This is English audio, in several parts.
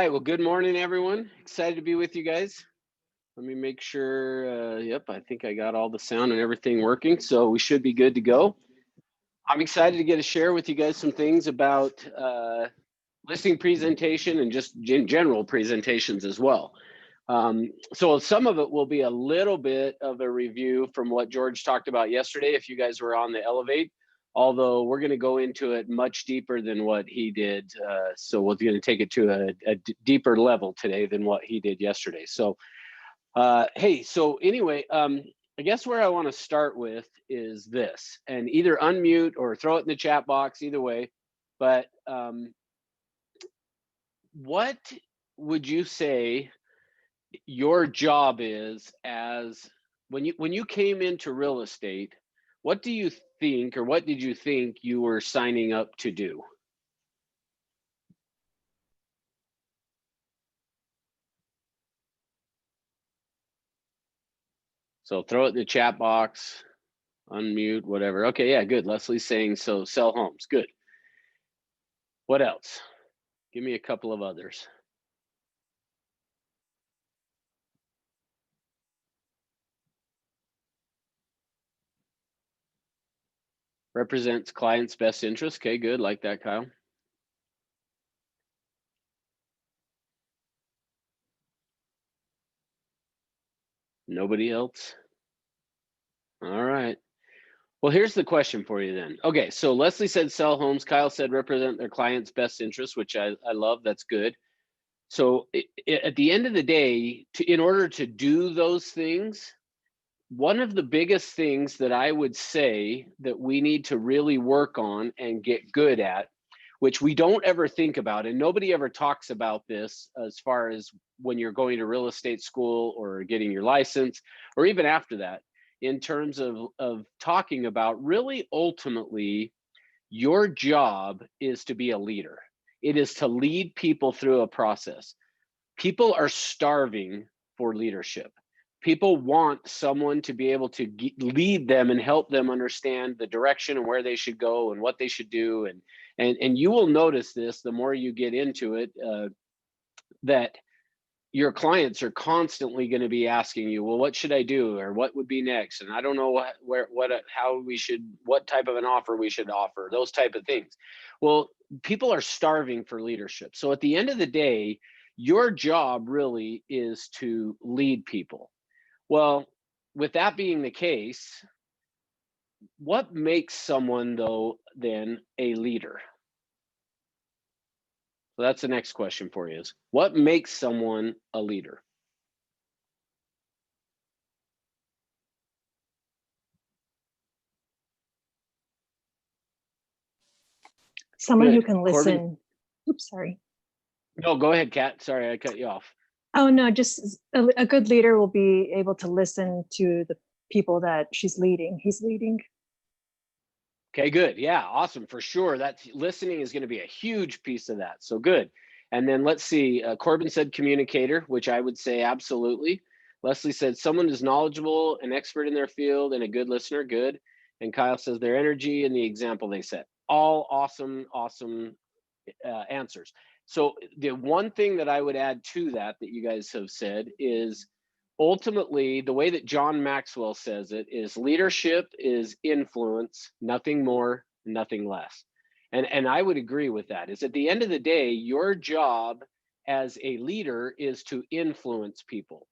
right. Well, good morning, everyone. Excited to be with you guys. Let me make sure. Yep, I think I got all the sound and everything working, so we should be good to go. I'm excited to get to share with you guys some things about listing presentation and just general presentations as well. So some of it will be a little bit of a review from what George talked about yesterday, if you guys were on the Elevate, although we're going to go into it much deeper than what he did. So we're going to take it to a deeper level today than what he did yesterday. So, hey, so anyway, I guess where I want to start with is this, and either unmute or throw it in the chat box, either way. But what would you say your job is as when you came into real estate? What do you think, or what did you think you were signing up to do? So throw it in the chat box, unmute, whatever. Okay, yeah, good. Leslie's saying so, sell homes. Good. What else? Give me a couple of others. Represents client's best interest. Okay, good. Like that, Kyle. Nobody else? All right. Well, here's the question for you then. Okay, so Leslie said sell homes. Kyle said represent their client's best interest, which I love. That's good. So at the end of the day, in order to do those things, one of the biggest things that I would say that we need to really work on and get good at, which we don't ever think about, and nobody ever talks about this as far as when you're going to real estate school or getting your license, or even after that, in terms of talking about really ultimately, your job is to be a leader. It is to lead people through a process. People are starving for leadership. People want someone to be able to lead them and help them understand the direction and where they should go and what they should do. And you will notice this the more you get into it, that your clients are constantly going to be asking you, well, what should I do, or what would be next, and I don't know how we should, what type of an offer we should offer, those type of things. Well, people are starving for leadership. So at the end of the day, your job really is to lead people. Well, with that being the case, what makes someone, though, then a leader? So that's the next question for you, is what makes someone a leader? Someone Good. who can listen. Corbin? Oops, sorry. No, go ahead, Kat. Sorry, I cut you off. Oh, no, just a good leader will be able to listen to the people that he's leading. Okay, good. Yeah, awesome. For sure. That's listening is going to be a huge piece of that. So good. And then let's see. Corbin said communicator, which I would say absolutely. Leslie said someone is knowledgeable, an expert in their field, and a good listener. Good. And Kyle says their energy and the example they set. All awesome answers. So the one thing that I would add to that you guys have said is, ultimately, the way that John Maxwell says it is, leadership is influence, nothing more, nothing less. And I would agree with that. Is at the end of the day, your job as a leader is to influence people.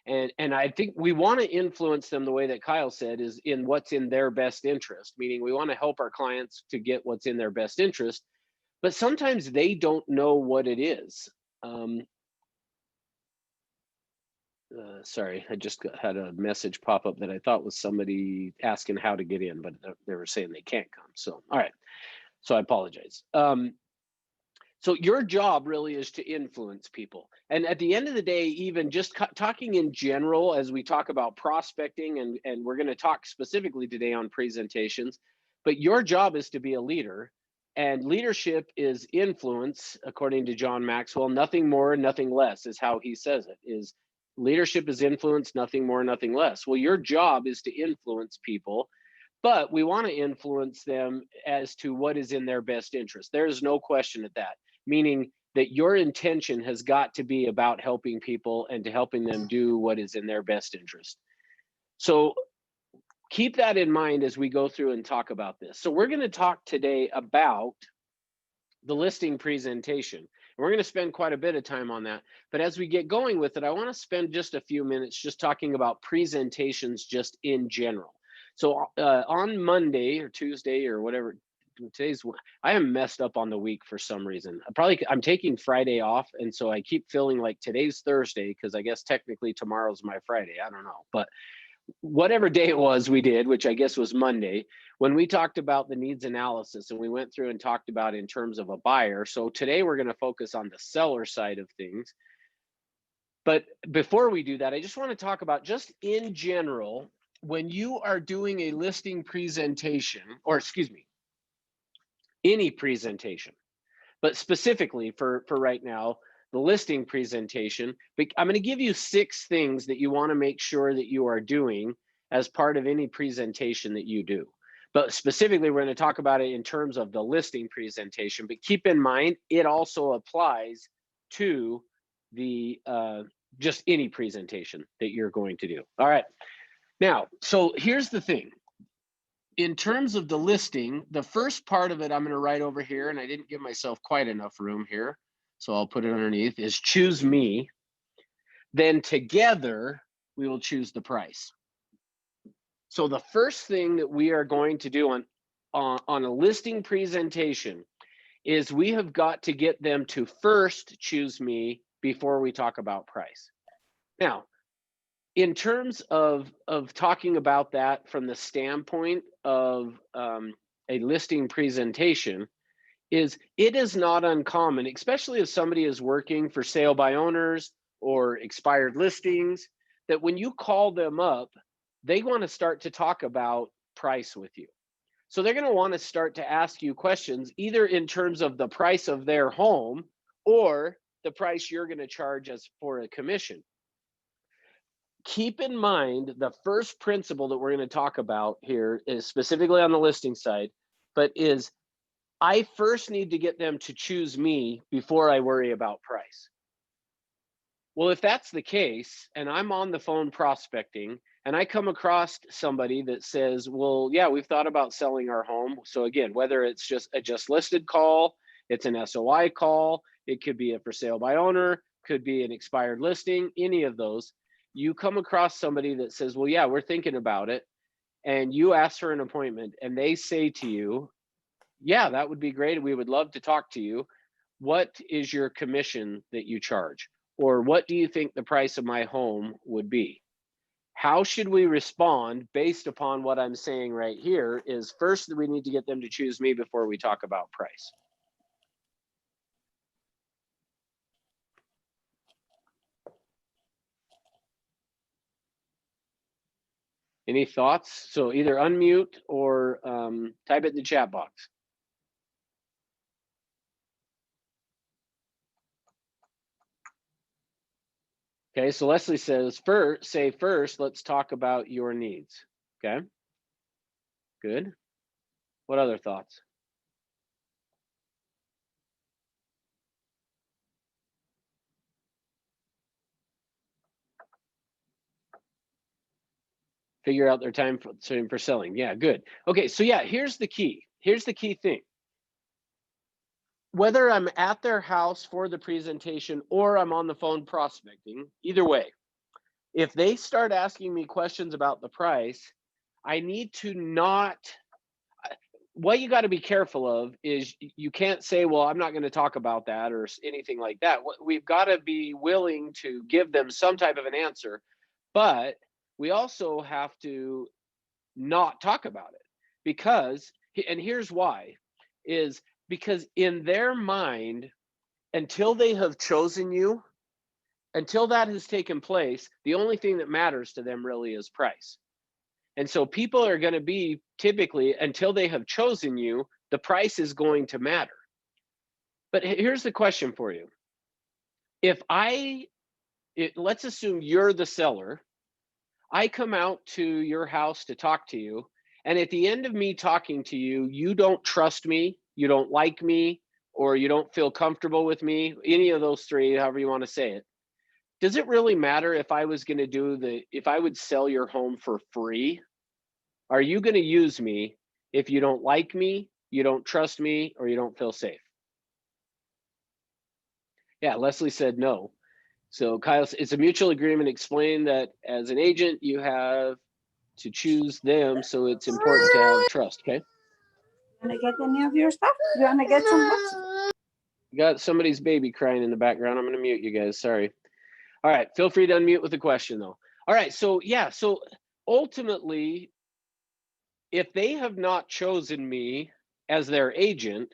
And I think we want to influence them the way that Kyle said, is in what's in their best interest, meaning we want to help our clients to get what's in their best interest, but sometimes they don't know what it is. Sorry, I just had a message pop up that I thought was somebody asking how to get in, but they were saying they can't come. So, all right. So I apologize. So your job really is to influence people. And at the end of the day, even just talking in general, as we talk about prospecting, and we're going to talk specifically today on presentations, but your job is to be a leader. And leadership is influence, according to John Maxwell. Nothing more, nothing less is how he says it, is leadership is influence, nothing more, nothing less. Well, your job is to influence people, but we want to influence them as to what is in their best interest. There's no question at that, meaning that your intention has got to be about helping people and to helping them do what is in their best interest. So keep that in mind as we go through and talk about this. So we're going to talk today about the listing presentation. And we're going to spend quite a bit of time on that. But as we get going with it, I want to spend just a few minutes just talking about presentations just in general. So on Monday or Tuesday or whatever, I am messed up on the week for some reason. I'm taking Friday off. And so I keep feeling like today's Thursday, because I guess technically tomorrow's my Friday. I don't know. But whatever day it was we did, which I guess was Monday, when we talked about the needs analysis and we went through and talked about in terms of a buyer. So today we're going to focus on the seller side of things. But before we do that, I just want to talk about just in general, when you are doing a listing presentation, or excuse me, any presentation, but specifically for right now, the listing presentation, I'm going to give you 6 things that you want to make sure that you are doing as part of any presentation that you do. But specifically, we're going to talk about it in terms of the listing presentation, but keep in mind, it also applies to the just any presentation that you're going to do. All right. Now, so here's the thing. In terms of the listing, the first part of it I'm going to write over here, and I didn't give myself quite enough room here, so I'll put it underneath, is choose me. Then together, we will choose the price. So the first thing that we are going to do on a listing presentation is we have got to get them to first choose me before we talk about price. Now, in terms of talking about that from the standpoint of a listing presentation, it is not uncommon, especially if somebody is working for sale by owners or expired listings, that when you call them up, they want to start to talk about price with you. So they're going to want to start to ask you questions, either in terms of the price of their home or the price you're going to charge as for a commission. Keep in mind, the first principle that we're going to talk about here is specifically on the listing side, but is I first need to get them to choose me before I worry about price. Well, if that's the case, and I'm on the phone prospecting, and I come across somebody that says, well, yeah, we've thought about selling our home. So again, whether it's just a just listed call, it's an SOI call, it could be a for sale by owner, could be an expired listing, any of those. You come across somebody that says, well, yeah, we're thinking about it. And you ask for an appointment and they say to you, yeah, that would be great. We would love to talk to you. What is your commission that you charge? Or what do you think the price of my home would be? How should we respond based upon what I'm saying right here is first we need to get them to choose me before we talk about price. Any thoughts? So either unmute or type it in the chat box. Okay, so Leslie says, first, let's talk about your needs. Okay, good. What other thoughts? Figure out their time for selling. Yeah, good. Okay, so yeah, here's the key. Here's the key thing. Whether I'm at their house for the presentation or I'm on the phone prospecting, either way, if they start asking me questions about the price, I need to not, what you got to be careful of is you can't say, well, I'm not going to talk about that or anything like that. We've got to be willing to give them some type of an answer, but we also have to not talk about it because, and here's why, is because in their mind, until they have chosen you, until that has taken place, the only thing that matters to them really is price. And so people are going to be typically, until they have chosen you, the price is going to matter. But here's the question for you. Let's assume you're the seller. I come out to your house to talk to you. And at the end of me talking to you, you don't trust me, you don't like me, or you don't feel comfortable with me, any of those three, however you want to say it. Does it really matter if I was going to if I would sell your home for free? Are you going to use me if you don't like me, you don't trust me, or you don't feel safe? Yeah, Leslie said no. So Kyle, it's a mutual agreement. Explain that as an agent, you have to choose them, so it's important to have trust. Okay. You want to get any of your stuff? You want to get some books? You got somebody's baby crying in the background. I'm going to mute you guys. Sorry. All right. Feel free to unmute with a question, though. All right. So, yeah. So ultimately, if they have not chosen me as their agent,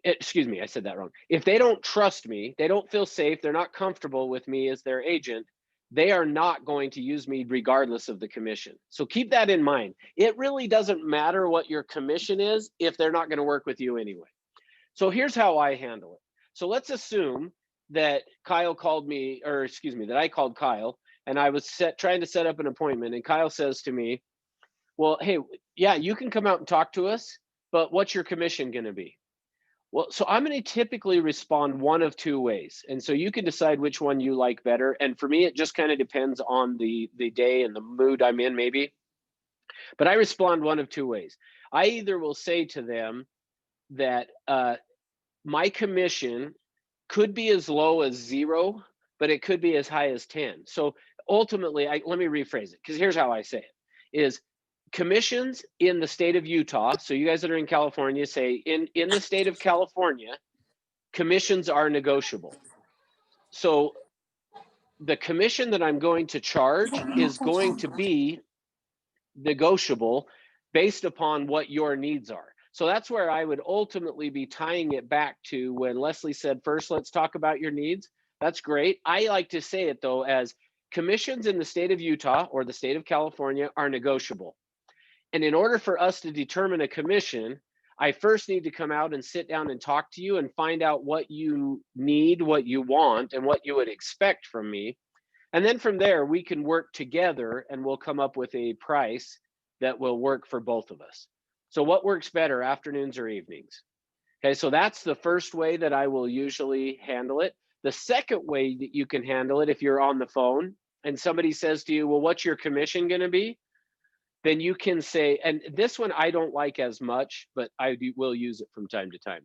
excuse me, I said that wrong. If they don't trust me, they don't feel safe, they're not comfortable with me as their agent, they are not going to use me regardless of the commission. So keep that in mind. It really doesn't matter what your commission is if they're not going to work with you anyway. So here's how I handle it. So let's assume that Kyle called me, or excuse me, that I called Kyle and I was trying to set up an appointment, and Kyle says to me, well, hey, yeah, you can come out and talk to us, but what's your commission going to be? Well, so I'm going to typically respond one of two ways. And so you can decide which one you like better. And for me, it just kind of depends on the day and the mood I'm in, maybe. But I respond one of two ways. I either will say to them that my commission could be as low as 0, but it could be as high as 10. So ultimately, let me rephrase it, because here's how I say it, is commissions in the state of Utah. So you guys that are in California, say in the state of California, commissions are negotiable. So the commission that I'm going to charge is going to be negotiable based upon what your needs are. So that's where I would ultimately be tying it back to when Leslie said, first, let's talk about your needs. That's great. I like to say it, though, as commissions in the state of Utah or the state of California are negotiable. And in order for us to determine a commission, I first need to come out and sit down and talk to you and find out what you need, what you want, and what you would expect from me. And then from there, we can work together and we'll come up with a price that will work for both of us. So what works better, afternoons or evenings? Okay, so that's the first way that I will usually handle it. The second way that you can handle it, if you're on the phone and somebody says to you, well, what's your commission going to be? Then you can say, and this one I don't like as much, but I will use it from time to time.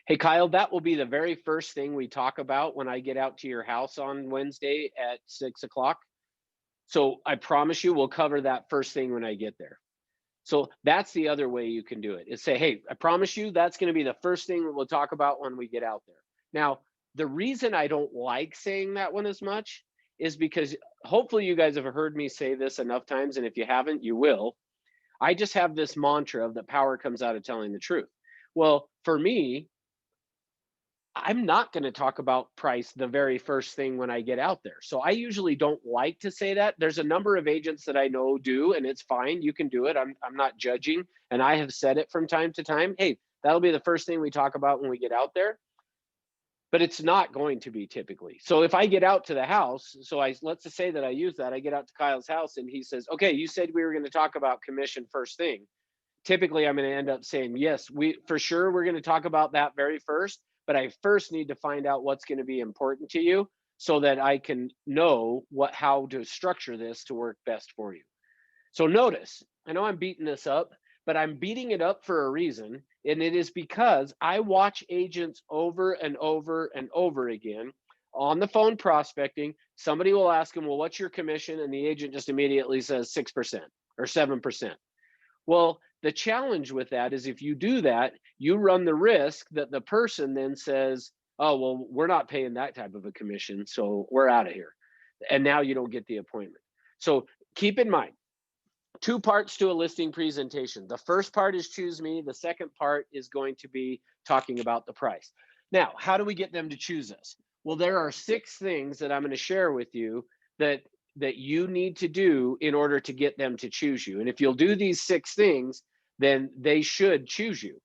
Hey, Kyle, that will be the very first thing we talk about when I get out to your house on Wednesday at 6 o'clock. So I promise you, we'll cover that first thing when I get there. So that's the other way you can do it, is say, hey, I promise you that's going to be the first thing that we'll talk about when we get out there. Now, the reason I don't like saying that one as much is because hopefully you guys have heard me say this enough times, and if you haven't, you will. I just have this mantra of that power comes out of telling the truth. Well, for me, I'm not going to talk about price the very first thing when I get out there. So I usually don't like to say that. There's a number of agents that I know do, and it's fine. You can do it. I'm not judging. And I have said it from time to time. Hey, that'll be the first thing we talk about when we get out there. But it's not going to be typically. So if I get out to the house, so let's just say that I use that. I get out to Kyle's house and he says, okay, you said we were going to talk about commission first thing. Typically, I'm going to end up saying, yes, for sure, we're going to talk about that very first. But I first need to find out what's going to be important to you so that I can know how to structure this to work best for you. So notice, I know I'm beating this up, but I'm beating it up for a reason. And it is because I watch agents over and over and over again on the phone prospecting. Somebody will ask them, well, what's your commission? And the agent just immediately says 6% or 7%. Well, the challenge with that is if you do that, you run the risk that the person then says, oh, well, we're not paying that type of a commission, so we're out of here. And now you don't get the appointment. So keep in mind, 2 parts to a listing presentation. The first part is choose me. The second part is going to be talking about the price. Now, how do we get them to choose us? Well, there are 6 things that I'm going to share with you that you need to do in order to get them to choose you. And if you'll do these 6 things, then they should choose you.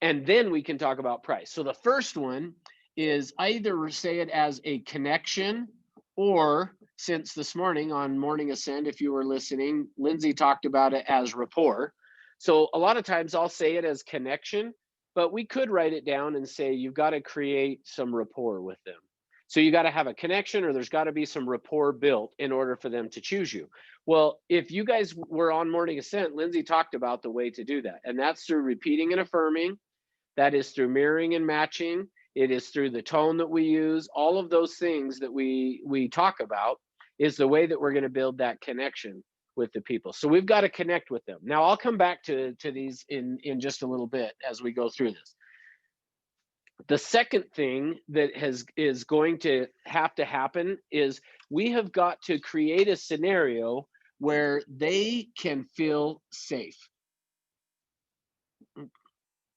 And then we can talk about price. So the first one is I either say it as a connection, or since this morning on Morning Ascend, if you were listening, Lindsay talked about it as rapport. So a lot of times I'll say it as connection, but we could write it down and say, you've got to create some rapport with them. So you got to have a connection, or there's got to be some rapport built in order for them to choose you. Well, if you guys were on Morning Ascent, Lindsay talked about the way to do that. And that's through repeating and affirming. That is through mirroring and matching. It is through the tone that we use. All of those things that we talk about is the way that we're going to build that connection with the people. So we've got to connect with them. Now I'll come back to these in just a little bit as we go through this. The second thing that is going to happen is we have got to create a scenario where they can feel safe.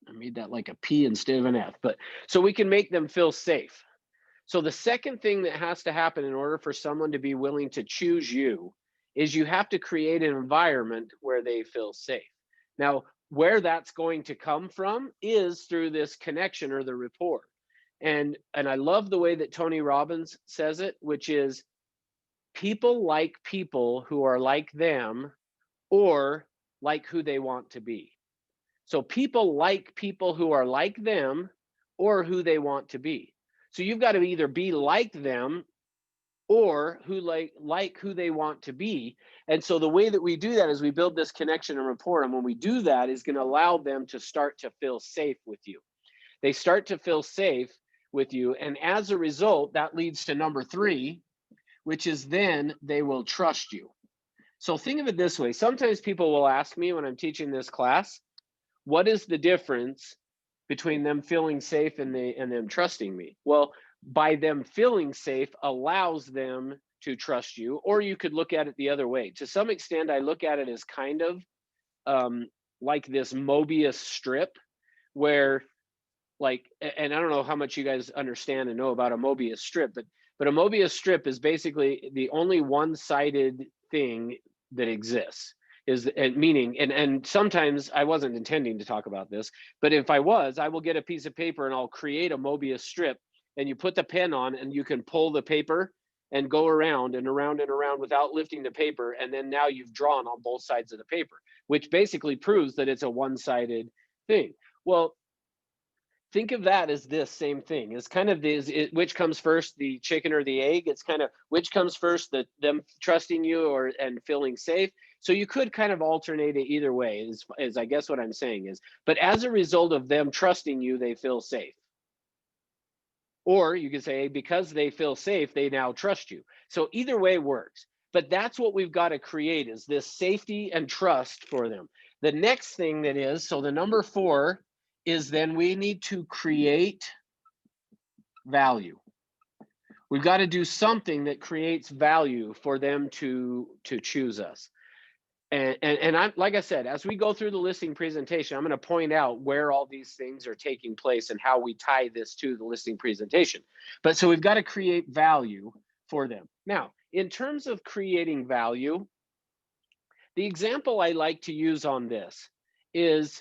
I made that like a P instead of an F, but so we can make them feel safe. So the second thing that has to happen in order for someone to be willing to choose you is you have to create an environment where they feel safe. Now, where that's going to come from is through this connection or the rapport. And I love the way that Tony Robbins says it, which is people like people who are like them or like who they want to be. So people like people who are like them or who they want to be. So you've got to either be like them or who like who they want to be. And so the way that we do that is we build this connection and rapport. And when we do that, is going to allow them to start to feel safe with you. They start to feel safe with you. And as a result, that leads to number 3, which is then they will trust you. So think of it this way. Sometimes people will ask me when I'm teaching this class, what is the difference between them feeling safe and them trusting me? Well, by them feeling safe allows them to trust you, or you could look at it the other way. To some extent, I look at it as kind of like this Mobius strip where like, and I don't know how much you guys understand and know about a Mobius strip, but a Mobius strip is basically the only one-sided thing that exists. Is meaning, and sometimes I wasn't intending to talk about this, but if I was, I will get a piece of paper and I'll create a Mobius strip, and you put the pen on and you can pull the paper and go around and around and around without lifting the paper, and then now you've drawn on both sides of the paper, which basically proves that it's a one-sided thing. Well, think of that as this same thing. It's kind of this, which comes first, the chicken or the egg? It's kind of which comes first, them trusting you and feeling safe. So you could kind of alternate it either way, is I guess what I'm saying is, but as a result of them trusting you, they feel safe. Or you could say, because they feel safe, they now trust you. So either way works. But that's what we've got to create, is this safety and trust for them. The next thing that is, so the number 4 is then we need to create value. We've got to do something that creates value for them to choose us. And I'm, like I said, as we go through the listing presentation, I'm going to point out where all these things are taking place and how we tie this to the listing presentation. But so we've got to create value for them. Now, in terms of creating value, the example I like to use on this is,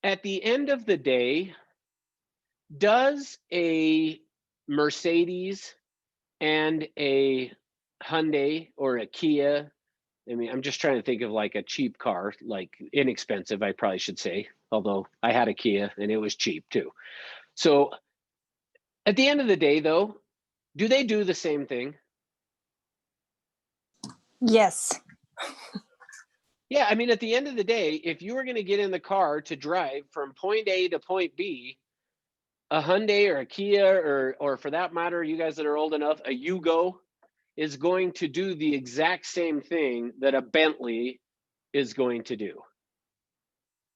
at the end of the day, does a Mercedes and a Hyundai or a Kia, I mean, I'm just trying to think of like a cheap car, like inexpensive, I probably should say, although I had a Kia and it was cheap too. So at the end of the day though, do they do the same thing? Yes. Yeah, I mean, at the end of the day, if you were going to get in the car to drive from point A to point B, a Hyundai or a Kia, or for that matter, you guys that are old enough, a Yugo is going to do the exact same thing that a Bentley is going to do.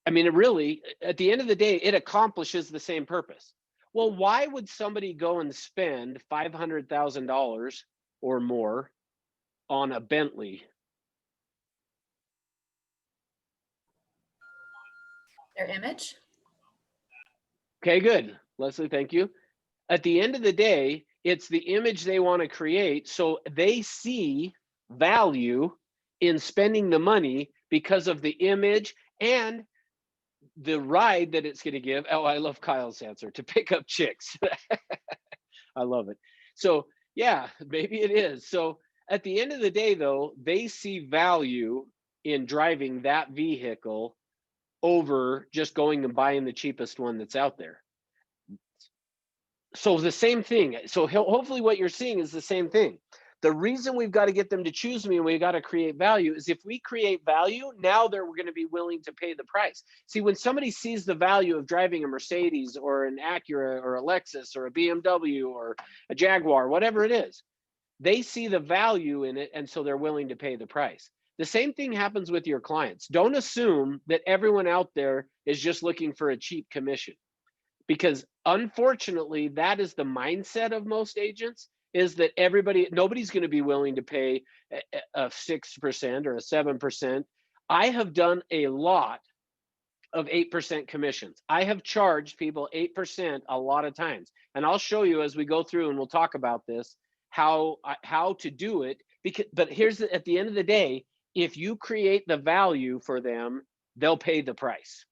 I mean, it really, at the end of the day, it accomplishes the same purpose. Well, why would somebody go and spend $500,000 or more on a Bentley? Their image. Okay, good. Leslie, thank you. At the end of the day, it's the image they want to create. So they see value in spending the money because of the image and the ride that it's going to give. Oh, I love Kyle's answer, to pick up chicks. I love it. So yeah, maybe it is. So at the end of the day though, they see value in driving that vehicle over just going and buying the cheapest one that's out there. So the same thing. So hopefully what you're seeing is the same thing. The reason we've got to get them to choose me and we got to create value is if we create value, now they're going to be willing to pay the price. See, when somebody sees the value of driving a Mercedes or an Acura or a Lexus or a BMW or a Jaguar, whatever it is, they see the value in it, and so they're willing to pay the price. The same thing happens with your clients. Don't assume that everyone out there is just looking for a cheap commission, because unfortunately, that is the mindset of most agents, is that nobody's going to be willing to pay a 6% or a 7%. I have done a lot of 8% commissions. I have charged people 8% a lot of times. And I'll show you as we go through, and we'll talk about this, how to do it. But here's at the end of the day, if you create the value for them, they'll pay the price.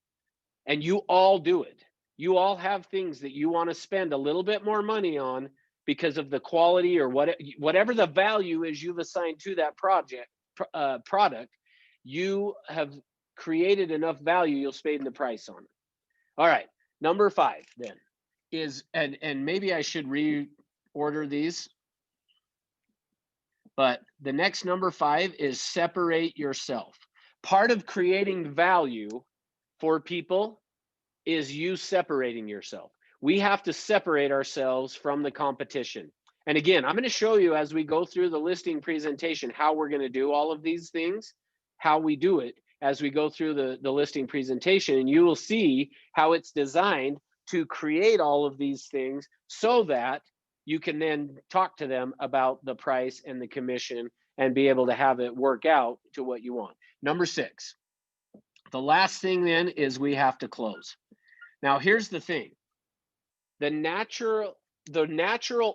And you all do it. You all have things that you want to spend a little bit more money on because of the quality or whatever the value is you've assigned to that product. You have created enough value, you'll spend the price on it. All right, number 5 then is, and maybe I should reorder these, but the next number 5 is separate yourself. Part of creating value for people is you separating yourself. We have to separate ourselves from the competition. And again, I'm going to show you as we go through the listing presentation how we're going to do all of these things, how we do it as we go through the listing presentation, and you will see how it's designed to create all of these things so that you can then talk to them about the price and the commission and be able to have it work out to what you want. Number 6, the last thing then is we have to close. Now, here's the thing. The natural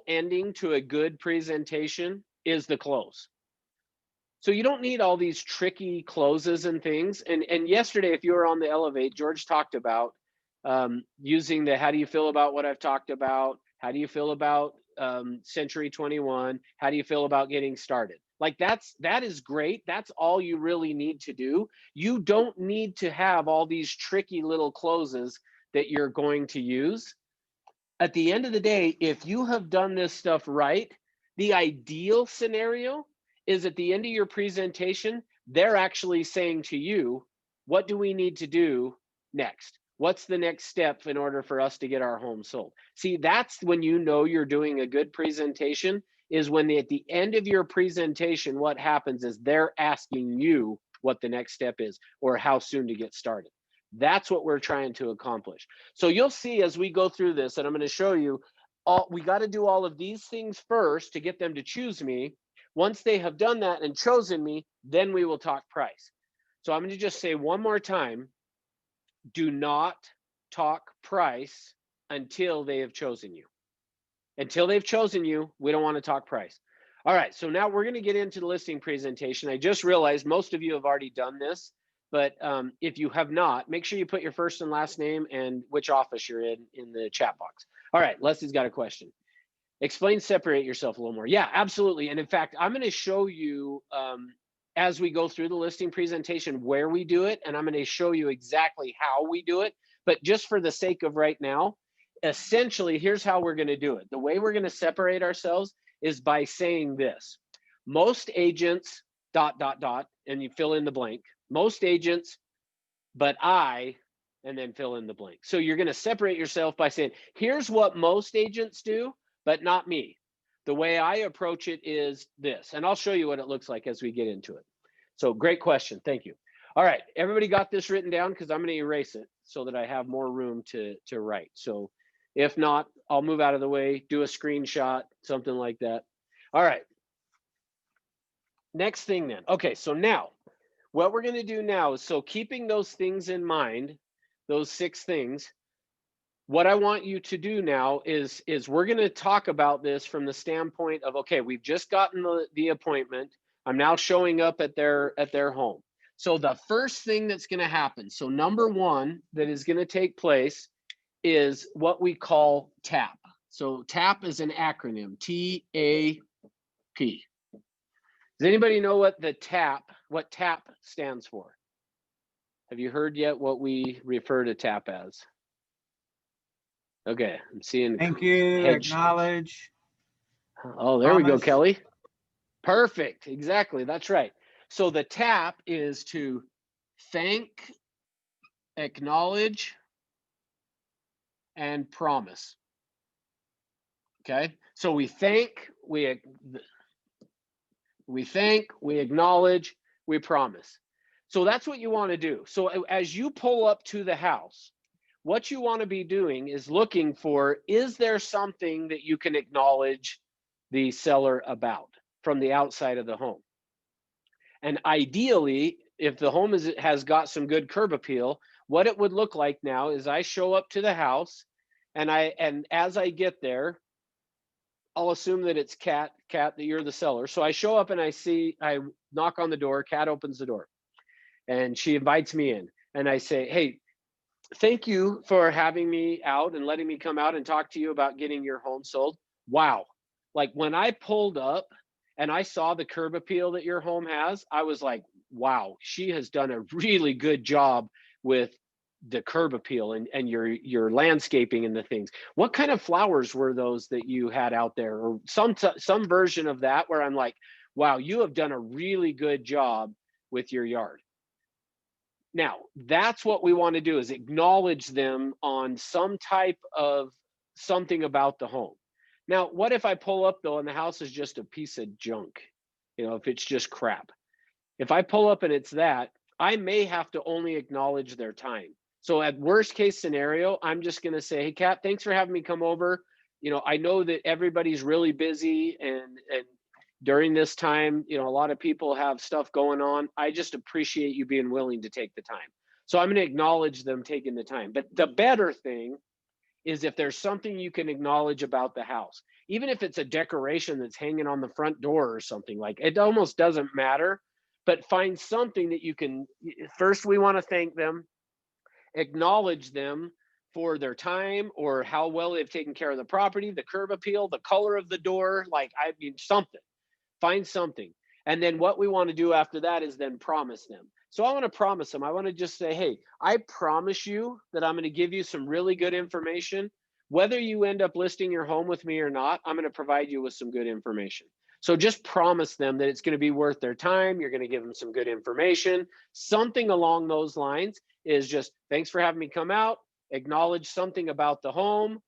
ending to a good presentation is the close. So you don't need all these tricky closes and things. And yesterday, if you were on the Elevate, George talked about using the, how do you feel about what I've talked about? How do you feel about Century 21? How do you feel about getting started? Like that is great. That's all you really need to do. You don't need to have all these tricky little closes that you're going to use. At the end of the day, if you have done this stuff right, the ideal scenario is at the end of your presentation, they're actually saying to you, what do we need to do next? What's the next step in order for us to get our home sold? See, that's when you know you're doing a good presentation, is when at the end of your presentation, what happens is they're asking you what the next step is or how soon to get started. That's what we're trying to accomplish. So you'll see as we go through this, and I'm going to show you, we got to do all of these things first to get them to choose me. Once they have done that and chosen me, then we will talk price. So I'm going to just say one more time, do not talk price until they have chosen you. Until they've chosen you, we don't want to talk price. All right, so now we're going to get into the listing presentation. I just realized most of you have already done this. But if you have not, make sure you put your first and last name and which office you're in the chat box. All right, Leslie's got a question. Explain, separate yourself a little more. Yeah, absolutely. And in fact, I'm going to show you as we go through the listing presentation where we do it, and I'm going to show you exactly how we do it. But just for the sake of right now, essentially, here's how we're going to do it. The way we're going to separate ourselves is by saying this. Most agents, ... and you fill in the blank. Most agents, but I, and then fill in the blank. So you're going to separate yourself by saying, here's what most agents do, but not me. The way I approach it is this, and I'll show you what it looks like as we get into it. So great question. Thank you. All right, everybody got this written down, because I'm going to erase it so that I have more room to write. So if not, I'll move out of the way, do a screenshot, something like that. All right. Next thing then. Okay, so now what we're going to do now is, so keeping those things in mind, those 6 things, what I want you to do now is we're going to talk about this from the standpoint of, okay, we've just gotten the appointment. I'm now showing up at their home. So the first thing that's going to happen, so number 1 that is going to take place is what we call TAP. So TAP is an acronym, T-A-P. Does anybody know what TAP stands for? Have you heard yet what we refer to tap as? Okay, I'm seeing Thank you, head shakes. acknowledge. Oh, there we go, Promise. Kelly. Perfect. Exactly. That's right. So the tap is to thank, acknowledge, and promise. Okay. So we thank, we acknowledge, we promise. So that's what you want to do. So as you pull up to the house, what you want to be doing is looking for, is there something that you can acknowledge the seller about from the outside of the home? And ideally, if the home has got some good curb appeal, what it would look like now is I show up to the house, and as I get there, I'll assume that it's Kat, that you're the seller. So I show up and I knock on the door, Kat opens the door, and she invites me in. And I say, hey, thank you for having me out and letting me come out and talk to you about getting your home sold. Wow. Like when I pulled up and I saw the curb appeal that your home has, I was like, wow, she has done a really good job with the curb appeal and your landscaping and the things. What kind of flowers were those that you had out there, or some version of that where I'm like, wow, you have done a really good job with your yard. Now, that's what we want to do, is acknowledge them on some type of something about the home. Now, what if I pull up though and the house is just a piece of junk? You know, if it's just crap. If I pull up and it's that, I may have to only acknowledge their time. So at worst case scenario, I'm just going to say, hey, Kat, thanks for having me come over. You know, I know that everybody's really busy and during this time, you know, a lot of people have stuff going on. I just appreciate you being willing to take the time. So I'm going to acknowledge them taking the time. But the better thing is if there's something you can acknowledge about the house, even if it's a decoration that's hanging on the front door or something, like it almost doesn't matter, but find something that you can. First, we want to thank them, acknowledge them for their time or how well they've taken care of the property, the curb appeal, the color of the door, like, I mean, something. Find something. And then what we want to do after that is then promise them. So I want to promise them. I want to just say, hey, I promise you that I'm going to give you some really good information. Whether you end up listing your home with me or not, I'm going to provide you with some good information. So just promise them that it's going to be worth their time. You're going to give them some good information. Something along those lines is just, thanks for having me come out, acknowledge something about the home,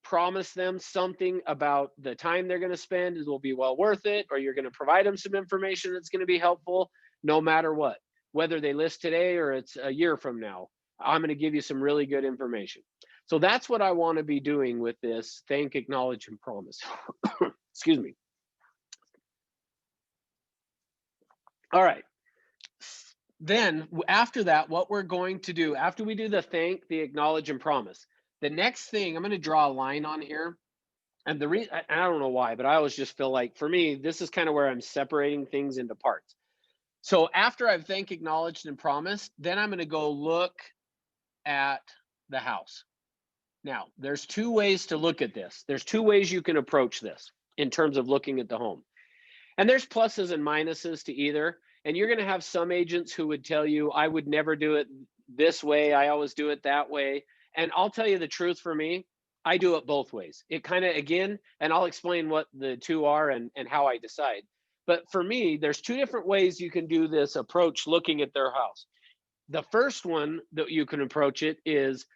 promise them something about the time they're going to spend, it will be well worth it, or you're going to provide them some information that's going to be helpful no matter what, whether they list today or it's a year from now. I'm going to give you some really good information. So that's what I want to be doing with this thank, acknowledge, and promise. Excuse me. All right. Then after that, what we're going to do, after we do the thank, the acknowledge, and promise, the next thing, I'm going to draw a line on here. And the reason, I don't know why, but I always just feel like, for me, this is kind of where I'm separating things into parts. So after I've thanked, acknowledged, and promised, then I'm going to go look at the house. Now, there's two ways to look at this. There's two ways you can approach this in terms of looking at the home. And there's pluses and minuses to either. And you're going to have some agents who would tell you, I would never do it this way. I always do it that way. And I'll tell you the truth, for me, I do it both ways. It kind of, again, and I'll explain what the two are and how I decide. But for me, there's two different ways you can do this approach looking at their house. The first one that you can approach it is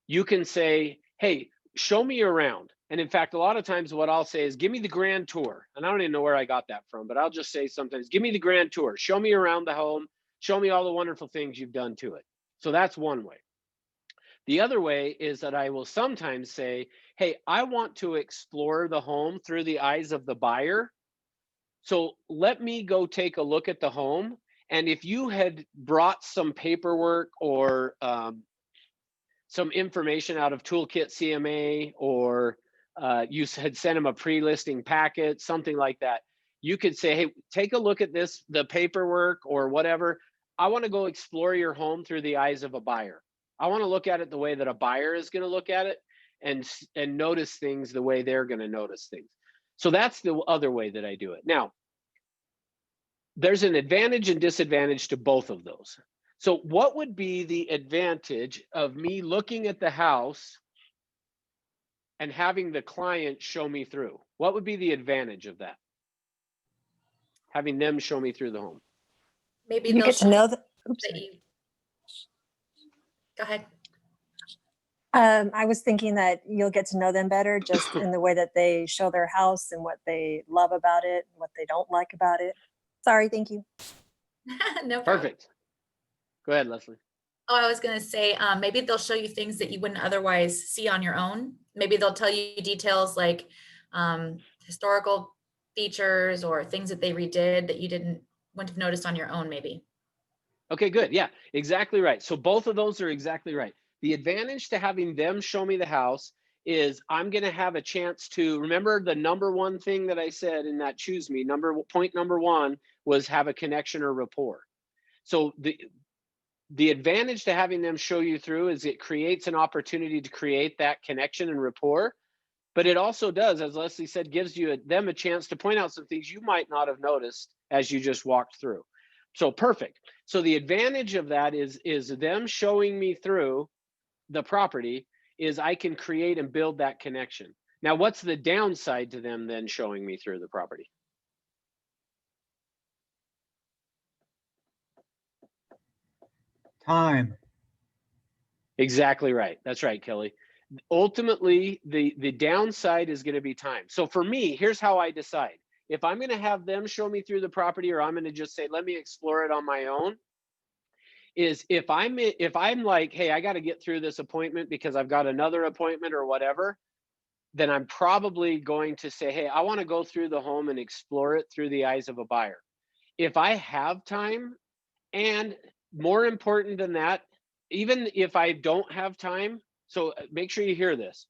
you can say, hey, show me around. And in fact, a lot of times what I'll say is, give me the grand tour. And I don't even know where I got that from, but I'll just say sometimes, give me the grand tour. Show me around the home. Show me all the wonderful things you've done to it. So that's one way. The other way is that I will sometimes say, hey, I want to explore the home through the eyes of the buyer. So let me go take a look at the home. And if you had brought some paperwork or some information out of Toolkit CMA, or you had sent them a pre-listing packet, something like that, you could say, hey, take a look at this, the paperwork or whatever. I want to go explore your home through the eyes of a buyer. I want to look at it the way that a buyer is going to look at it and notice things the way they're going to notice things. So that's the other way that I do it. Now, there's an advantage and disadvantage to both of those. So what would be the advantage of me looking at the house and having the client show me through? What would be the advantage of that? Having them show me through the home. Maybe You they'll get to show know you the, oops, that sorry. you. Go ahead. I was thinking that you'll get to know them better just in the way that they show their house and what they love about it, and what they don't like about it. Sorry, thank you. No problem. Perfect. Go ahead, Leslie. Oh, I was going to say, maybe they'll show you things that you wouldn't otherwise see on your own. Maybe they'll tell you details like historical features or things that they redid that you wouldn't have noticed on your own, maybe. Okay, good. Yeah, exactly right. So both of those are exactly right. The advantage to having them show me the house is I'm going to have a chance to remember the number one thing that I said in that choose me. Point number one was have a connection or rapport. So the advantage to having them show you through is it creates an opportunity to create that connection and rapport. But it also does, as Leslie said, gives them a chance to point out some things you might not have noticed as you just walked through. So perfect. So the advantage of that is them showing me through the property is I can create and build that connection. Now, what's the downside to them then showing me through the property? Time. Exactly right. That's right, Kelly. Ultimately, the downside is going to be time. So for me, here's how I decide. If I'm going to have them show me through the property, or I'm going to just say, let me explore it on my own, is if I'm like, hey, I got to get through this appointment because I've got another appointment or whatever, then I'm probably going to say, hey, I want to go through the home and explore it through the eyes of a buyer. If I have time, and more important than that, even if I don't have time, so make sure you hear this.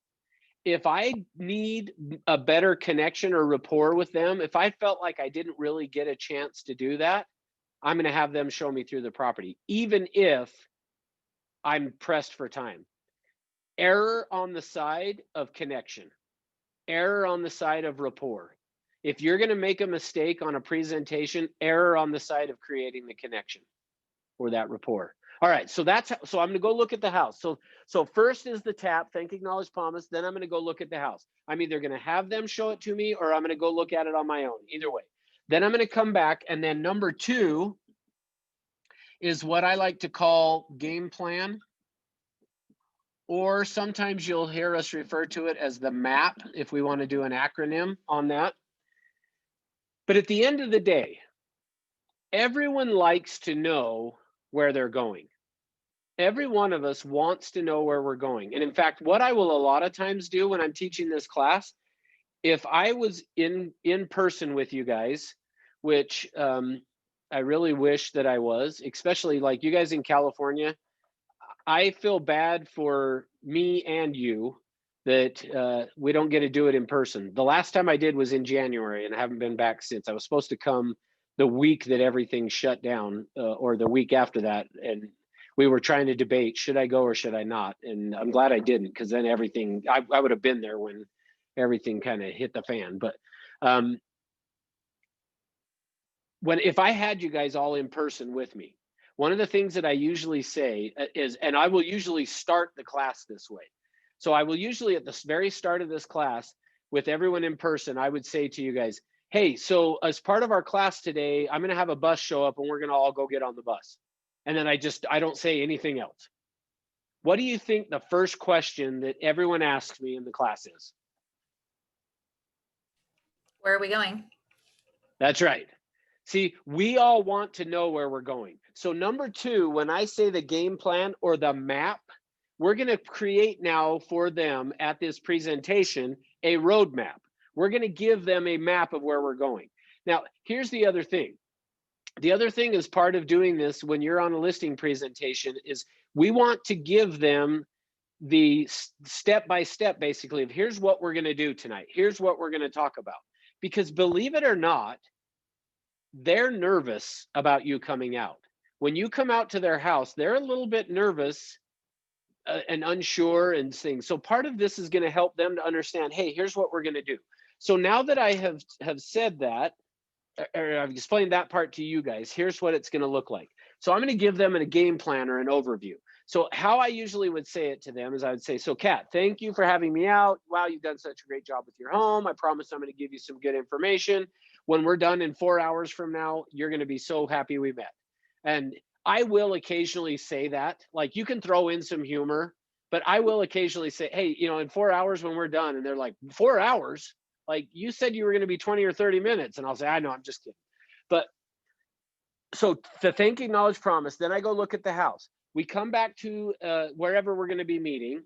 If I need a better connection or rapport with them, if I felt like I didn't really get a chance to do that, I'm going to have them show me through the property, even if I'm pressed for time. Error on the side of connection, error on the side of rapport. If you're going to make a mistake on a presentation, error on the side of creating the connection or that rapport. All right, so so I'm going to go look at the house. So first is the tap, thank, acknowledge, promise. Then I'm going to go look at the house. I'm either going to have them show it to me or I'm going to go look at it on my own. Either way. Then I'm going to come back, and then number two is what I like to call game plan, or sometimes you'll hear us refer to it as the map if we want to do an acronym on that. But at the end of the day, everyone likes to know where they're going. Every one of us wants to know where we're going. And in fact, what I will a lot of times do when I'm teaching this class, if I was in person with you guys, which I really wish that I was, especially like you guys in California, I feel bad for me and you that we don't get to do it in person. The last time I did was in January, and I haven't been back since. I was supposed to come the week that everything shut down, or the week after that, and we were trying to debate, should I go or should I not? And I'm glad I didn't, because then everything, I would have been there when everything kind of hit the fan. But if I had you guys all in person with me, one of the things that I usually say is, and I will usually start the class this way. So I will usually at the very start of this class with everyone in person, I would say to you guys, hey, so as part of our class today, I'm going to have a bus show up and we're going to all go get on the bus. And then I don't say anything else. What do you think the first question that everyone asks me in the class is? Where are we going? That's right. See, we all want to know where we're going. So number two, when I say the game plan or the map, we're going to create now for them at this presentation a roadmap. We're going to give them a map of where we're going. Now, here's the other thing. The other thing is part of doing this when you're on a listing presentation is we want to give them the step-by-step basically of here's what we're going to do tonight. Here's what we're going to talk about. Because believe it or not, they're nervous about you coming out. When you come out to their house, they're a little bit nervous and unsure and things. So part of this is going to help them to understand, hey, here's what we're going to do. So now that I have said that, or I've explained that part to you guys, here's what it's going to look like. So I'm going to give them a game plan or an overview. So how I usually would say it to them is I would say, so Kat, thank you for having me out. Wow, you've done such a great job with your home. I promise I'm going to give you some good information. When we're done in 4 hours from now, you're going to be so happy we met. And I will occasionally say that, like, you can throw in some humor, but I will occasionally say, hey, you know, in 4 hours when we're done, and they're like, 4 hours? Like, you said you were going to be 20 or 30 minutes. And I'll say, I know, I'm just kidding. But so the thank, acknowledge, promise, then I go look at the house. We come back to wherever we're going to be meeting.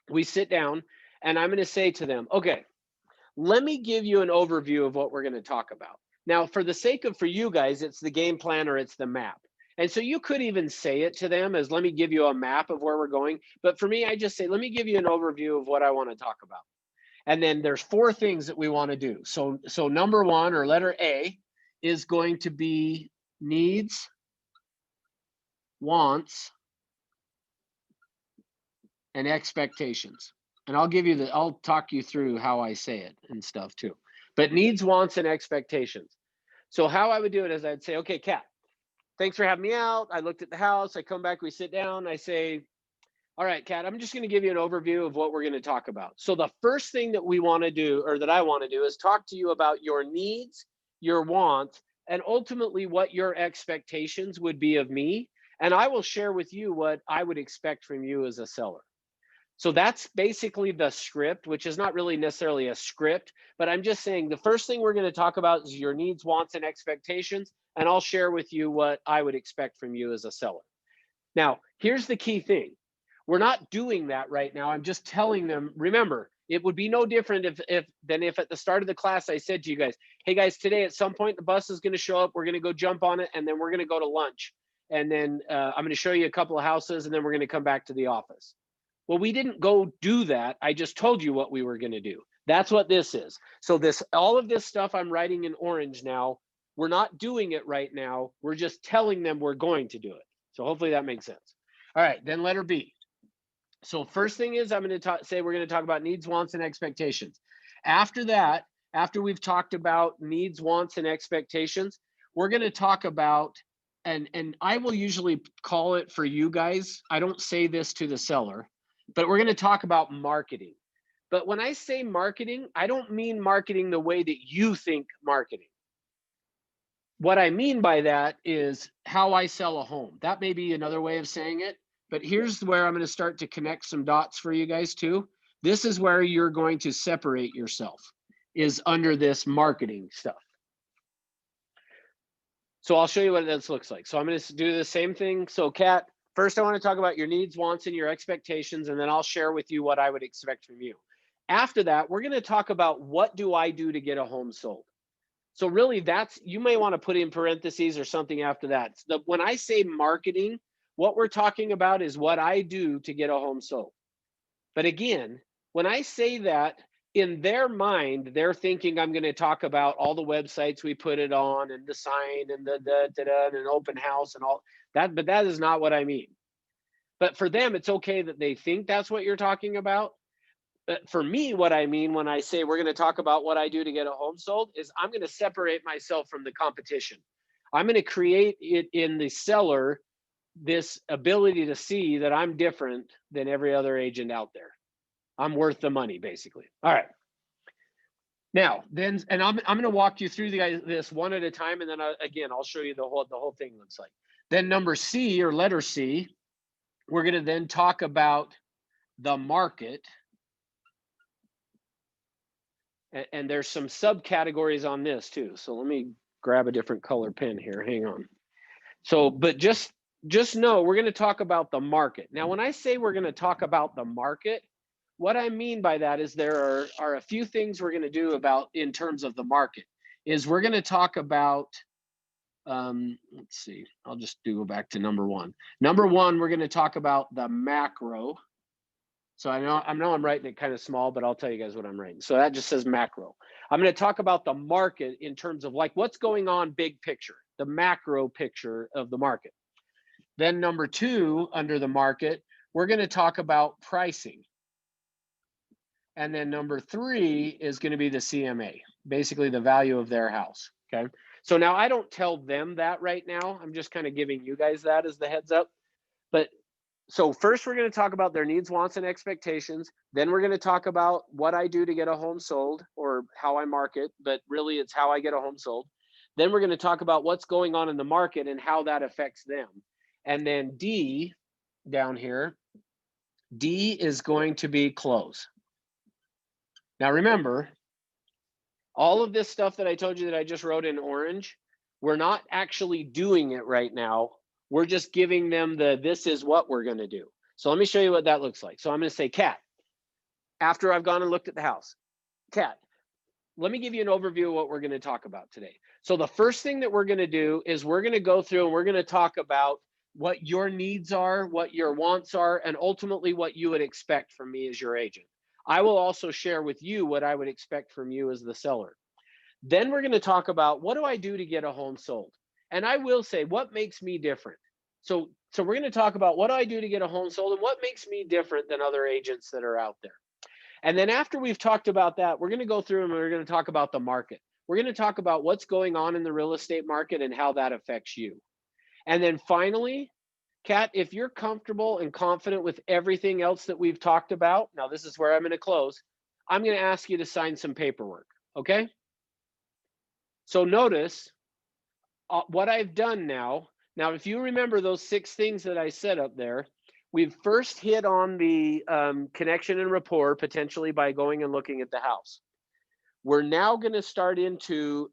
We sit down and I'm going to say to them, okay, let me give you an overview of what we're going to talk about. Now, for the sake of, for you guys, it's the game plan or it's the map. And so you could even say it to them as, let me give you a map of where we're going. But for me, I just say, let me give you an overview of what I want to talk about. And then there's 4 things that we want to do. So number 1, or letter A, is going to be needs, wants, and expectations. And I'll talk you through how I say it and stuff too. But needs, wants, and expectations. So how I would do it is I'd say, okay, Kat, thanks for having me out. I looked at the house. I come back, we sit down. I say, all right, Kat, I'm just going to give you an overview of what we're going to talk about. So the first thing that we want to do, or that I want to do, is talk to you about your needs, your wants, and ultimately what your expectations would be of me. And I will share with you what I would expect from you as a seller. So that's basically the script, which is not really necessarily a script, but I'm just saying the first thing we're going to talk about is your needs, wants, and expectations. And I'll share with you what I would expect from you as a seller. Now, here's the key thing. We're not doing that right now. I'm just telling them, remember, it would be no different than if at the start of the class I said to you guys, hey guys, today at some point the bus is going to show up. We're going to go jump on it, and then we're going to go to lunch. And then I'm going to show you a couple of houses, and then we're going to come back to the office. Well, we didn't go do that. I just told you what we were going to do. That's what this is. So all of this stuff I'm writing in orange now, we're not doing it right now. We're just telling them we're going to do it. So hopefully that makes sense. All right, then letter B. So first thing is I'm going to say we're going to talk about needs, wants, and expectations. After that, after we've talked about needs, wants, and expectations, we're going to talk about, and I will usually call it for you guys, I don't say this to the seller, but we're going to talk about marketing. But when I say marketing, I don't mean marketing the way that you think marketing. What I mean by that is how I sell a home. That may be another way of saying it, but here's where I'm going to start to connect some dots for you guys too. This is where you're going to separate yourself, is under this marketing stuff. So I'll show you what this looks like. So I'm going to do the same thing. So Kat, first I want to talk about your needs, wants, and your expectations, and then I'll share with you what I would expect from you. After that, we're going to talk about what do I do to get a home sold. So really that's, you may want to put in parentheses or something after that. When I say marketing, what we're talking about is what I do to get a home sold. But again, when I say that, in their mind, they're thinking I'm going to talk about all the websites we put it on and the sign and and an open house and all that, but that is not what I mean. But for them, it's okay that they think that's what you're talking about. But for me, what I mean when I say we're going to talk about what I do to get a home sold is I'm going to separate myself from the competition. I'm going to create it in the seller, this ability to see that I'm different than every other agent out there. I'm worth the money, basically. All right. Now, then, and I'm going to walk you through this one at a time, and then again, I'll show you the whole thing looks like. Then number C, or letter C, we're going to then talk about the market. And there's some subcategories on this too. So let me grab a different color pen here. Hang on. So, but just know we're going to talk about the market. Now, when I say we're going to talk about the market, what I mean by that is there are a few things we're going to do about in terms of the market. Is we're going to talk about, let's see, I'll just go back to number 1. Number 1, we're going to talk about the macro. So I know I'm writing it kind of small, but I'll tell you guys what I'm writing. So that just says macro. I'm going to talk about the market in terms of like what's going on big picture, the macro picture of the market. Then number 2, under the market, we're going to talk about pricing. And then number 3 is going to be the CMA, basically the value of their house. Okay. So now I don't tell them that right now. I'm just kind of giving you guys that as the heads up. But so first we're going to talk about their needs, wants, and expectations. Then we're going to talk about what I do to get a home sold, or how I market, but really it's how I get a home sold. Then we're going to talk about what's going on in the market and how that affects them. And then D down here, D is going to be close. Now remember, all of this stuff that I told you that I just wrote in orange, we're not actually doing it right now. We're just giving them this is what we're going to do. So let me show you what that looks like. So I'm going to say, Kat, after I've gone and looked at the house, Kat, let me give you an overview of what we're going to talk about today. So the first thing that we're going to do is we're going to go through and we're going to talk about what your needs are, what your wants are, and ultimately what you would expect from me as your agent. I will also share with you what I would expect from you as the seller. Then we're going to talk about what do I do to get a home sold? And I will say what makes me different. So we're going to talk about what do I do to get a home sold and what makes me different than other agents that are out there. And then after we've talked about that, we're going to go through and we're going to talk about the market. We're going to talk about what's going on in the real estate market and how that affects you. And then finally, Kat, if you're comfortable and confident with everything else that we've talked about, now this is where I'm going to close. I'm going to ask you to sign some paperwork, okay? So notice what I've done now. Now, if you remember those 6 things that I said up there, we've first hit on the connection and rapport, potentially by going and looking at the house. We're now going to start into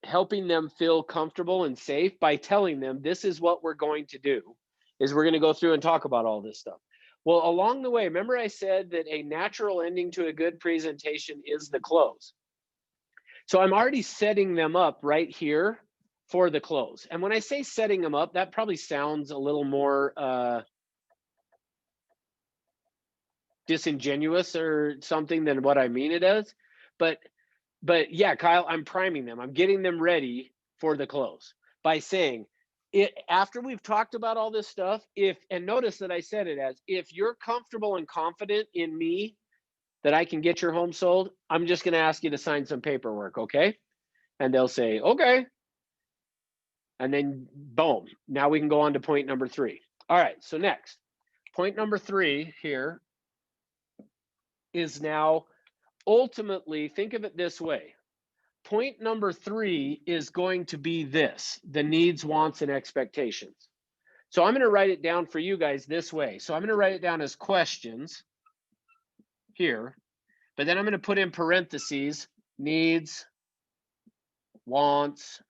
helping them feel comfortable and safe by telling them this is what we're going to do, is we're going to go through and talk about all this stuff. Well, along the way, remember I said that a natural ending to a good presentation is the close. So I'm already setting them up right here for the close. And when I say setting them up, that probably sounds a little more disingenuous or something than what I mean it as. But yeah, Kyle, I'm priming them. I'm getting them ready for the close by saying it after we've talked about all this stuff. And notice that I said it as, if you're comfortable and confident in me that I can get your home sold, I'm just going to ask you to sign some paperwork, okay? And they'll say, okay. And then boom, now we can go on to point number 3. All right, so next, point number 3 here is now ultimately, think of it this way. Point number 3 is going to be this, the needs, wants, and expectations. So I'm going to write it down for you guys this way. So I'm going to write it down as questions here, but then I'm going to put in parentheses, needs, wants,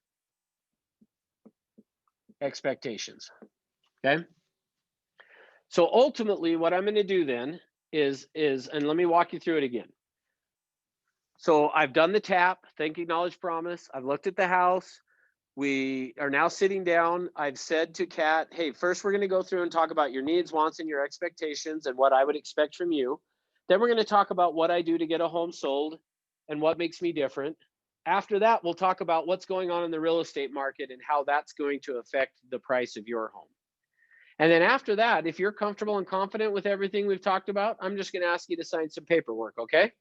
expectations. Okay. So ultimately what I'm going to do then is, and let me walk you through it again. So I've done the tap, thank, acknowledge, promise. I've looked at the house. We are now sitting down. I've said to Kat, hey, first we're going to go through and talk about your needs, wants, and your expectations and what I would expect from you. Then we're going to talk about what I do to get a home sold and what makes me different. After that, we'll talk about what's going on in the real estate market and how that's going to affect the price of your home. And then after that, if you're comfortable and confident with everything we've talked about, I'm just going to ask you to sign some paperwork, okay?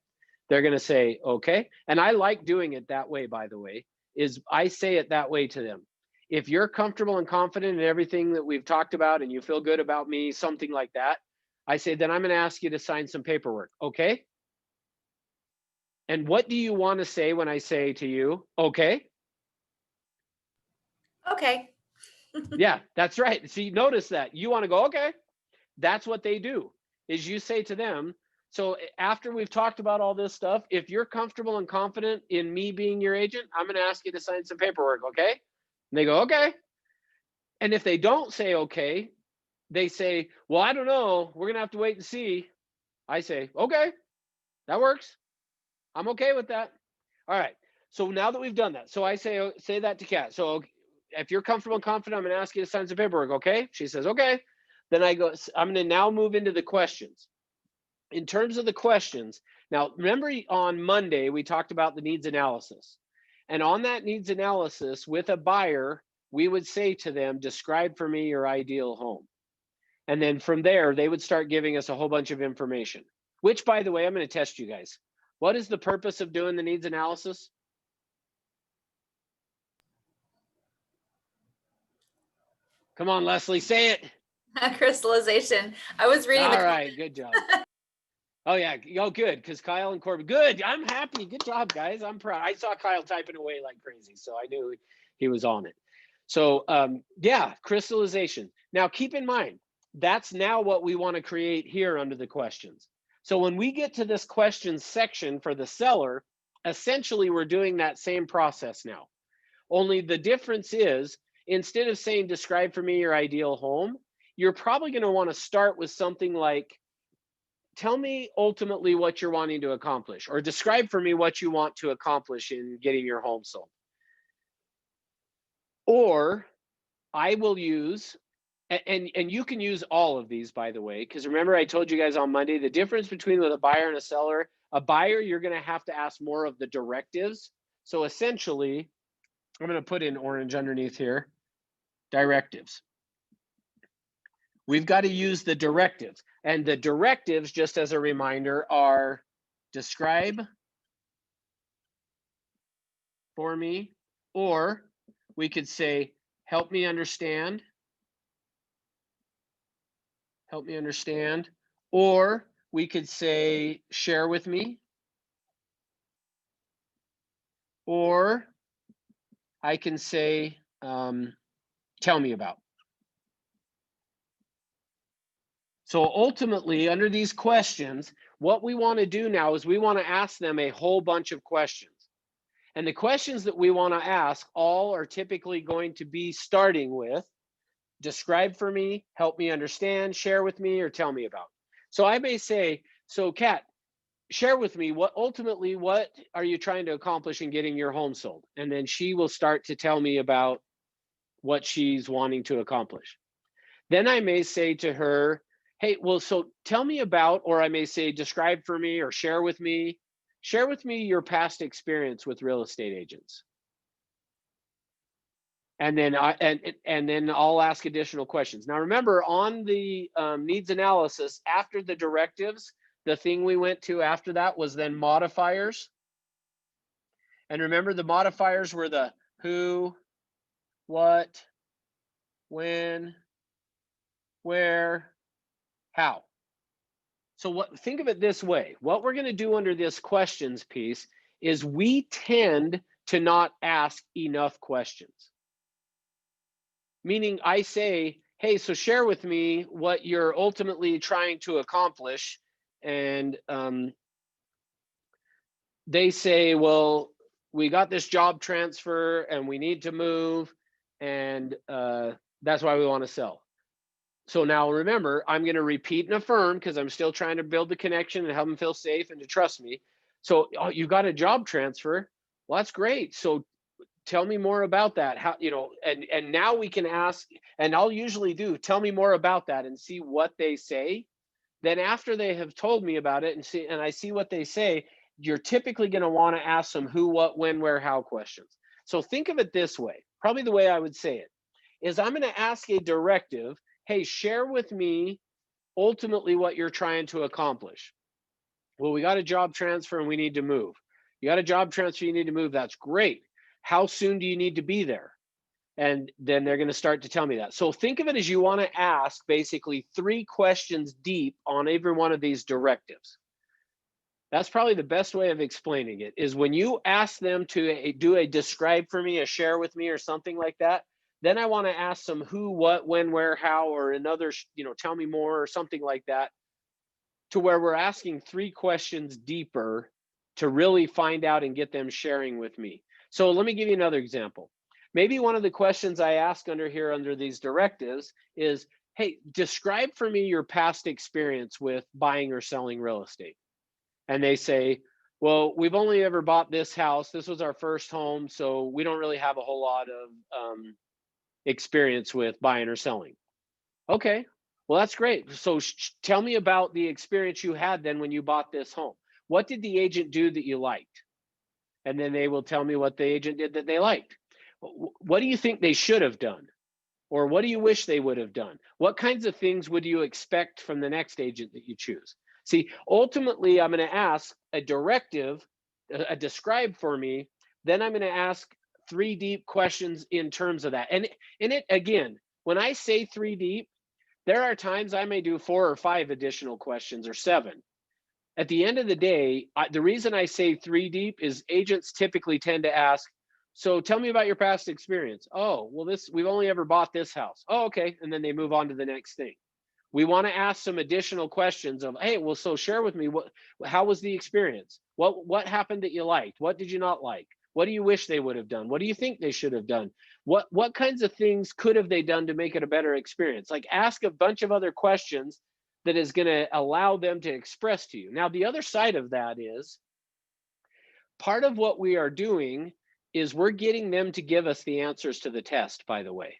They're going to say, okay. And I like doing it that way, by the way, is I say it that way to them. If you're comfortable and confident in everything that we've talked about and you feel good about me, something like that, I say, then I'm going to ask you to sign some paperwork, okay? And what do you want to say when I say to you, okay? Okay. Yeah, that's right. See, notice that. You want to go, okay. That's what they do, is you say to them, so after we've talked about all this stuff, if you're comfortable and confident in me being your agent, I'm going to ask you to sign some paperwork, okay? And they go, okay. And if they don't say okay, they say, well, I don't know. We're going to have to wait and see. I say, okay, that works. I'm okay with that. All right. So now that we've done that, so I say that to Kat. So if you're comfortable and confident, I'm going to ask you to sign some paperwork, okay? She says, okay. Then I go, I'm going to now move into the questions. In terms of the questions, now remember on Monday, we talked about the needs analysis. And on that needs analysis with a buyer, we would say to them, describe for me your ideal home. And then from there, they would start giving us a whole bunch of information, which, by the way, I'm going to test you guys. What is the purpose of doing the needs analysis? Come on, Leslie, say it. Crystallization. I was reading All the right, good job. Oh yeah, oh good, because Kyle and Corbin, good. I'm happy. Good job, guys. I'm proud. I saw Kyle typing away like crazy, so I knew he was on it. So yeah, crystallization. Now keep in mind, that's now what we want to create here under the questions. So when we get to this questions section for the seller, essentially we're doing that same process now. Only the difference is, instead of saying describe for me your ideal home, you're probably going to want to start with something like, tell me ultimately what you're wanting to accomplish, or describe for me what you want to accomplish in getting your home sold. Or I will use, and you can use all of these, by the way, because remember I told you guys on Monday, the difference between with a buyer and a buyer, you're going to have to ask more of the directives. So essentially, I'm going to put in orange underneath here, directives. We've got to use the directives, and the directives, just as a reminder, are describe for me, or we could say, help me understand, or we could say, share with me, or I can say, tell me about. So ultimately, under these questions, what we want to do now is we want to ask them a whole bunch of questions. And the questions that we want to ask all are typically going to be starting with, describe for me, help me understand, share with me, or tell me about. So I may say, so Kat, share with me what are you trying to accomplish in getting your home sold? And then she will start to tell me about what she's wanting to accomplish. Then I may say to her, hey, well, so tell me about, or I may say, describe for me or share with me your past experience with real estate agents. And then then I'll ask additional questions. Now remember, on the needs analysis, after the directives, the thing we went to after that was then modifiers. And remember, the modifiers were the who, what, when, where, how. So think of it this way. What we're going to do under this questions piece is we tend to not ask enough questions. Meaning I say, hey, so share with me what you're ultimately trying to accomplish. And they say, well, we got this job transfer and we need to move. And that's why we want to sell. So now remember, I'm going to repeat and affirm because I'm still trying to build the connection and help them feel safe and to trust me. So you got a job transfer. Well, that's great. So tell me more about that. How, and now we can ask, and I'll usually do, tell me more about that and see what they say. Then after they have told me about it and I see what they say, you're typically going to want to ask some who, what, when, where, how questions. So think of it this way. Probably the way I would say it is I'm going to ask a directive, hey, share with me ultimately what you're trying to accomplish. Well, we got a job transfer and we need to move. You got a job transfer, you need to move. That's great. How soon do you need to be there? And then they're going to start to tell me that. So think of it as you want to ask basically 3 questions deep on every one of these directives. That's probably the best way of explaining it, is when you ask them to do a describe for me, a share with me, or something like that, then I want to ask them who, what, when, where, how, or another, tell me more or something like that, to where we're asking 3 questions deeper to really find out and get them sharing with me. So let me give you another example. Maybe one of the questions I ask under these directives is, hey, describe for me your past experience with buying or selling real estate. And they say, well, we've only ever bought this house. This was our first home, so we don't really have a whole lot of experience with buying or selling. Okay, well, that's great. So tell me about the experience you had then when you bought this home. What did the agent do that you liked? And then they will tell me what the agent did that they liked. What do you think they should have done? Or what do you wish they would have done? What kinds of things would you expect from the next agent that you choose? See, ultimately, I'm going to ask a directive, a describe for me. Then I'm going to ask 3 deep questions in terms of that. And it, again, when I say 3 deep, there are times I may do 4 or 5 additional questions or 7. At the end of the day, the reason I say 3 deep is agents typically tend to ask, so tell me about your past experience. Oh, well, we've only ever bought this house. Oh, okay. And then they move on to the next thing. We want to ask some additional questions of, hey, well, so share with me, how was the experience? What happened that you liked? What did you not like? What do you wish they would have done? What do you think they should have done? What kinds of things could have they done to make it a better experience? Like, ask a bunch of other questions that is going to allow them to express to you. Now, the other side of that is part of what we are doing is we're getting them to give us the answers to the test, by the way.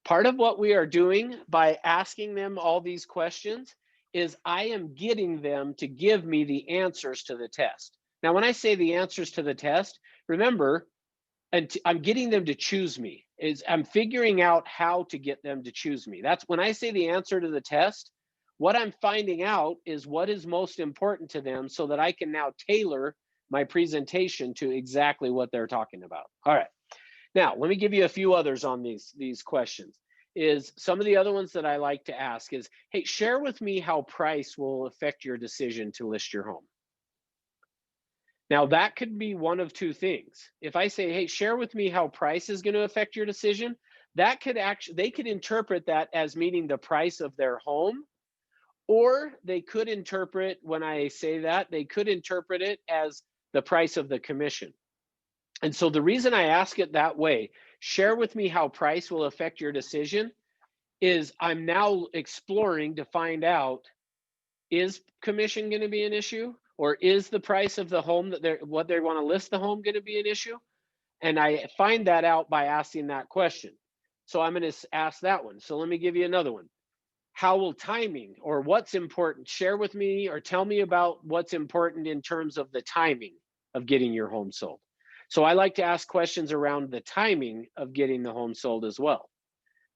Part of what we are doing by asking them all these questions is I am getting them to give me the answers to the test. Now, when I say the answers to the test, remember, I'm getting them to choose me. I'm figuring out how to get them to choose me. That's when I say the answer to the test, what I'm finding out is what is most important to them so that I can now tailor my presentation to exactly what they're talking about. All right. Now, let me give you a few others on these questions. Some of the other ones that I like to ask is, hey, share with me how price will affect your decision to list your home. Now, that could be one of two things. If I say, hey, share with me how price is going to affect your decision, that could actually, they could interpret that as meaning the price of their home, or they could interpret, when I say that, they could interpret it as the price of the commission. And so the reason I ask it that way, share with me how price will affect your decision, is I'm now exploring to find out, is commission going to be an issue? Or is the price of the home that what they want to list the home going to be an issue? And I find that out by asking that question. So I'm going to ask that one. So let me give you another one. How will timing, or what's important? Share with me or tell me about what's important in terms of the timing of getting your home sold. So I like to ask questions around the timing of getting the home sold as well,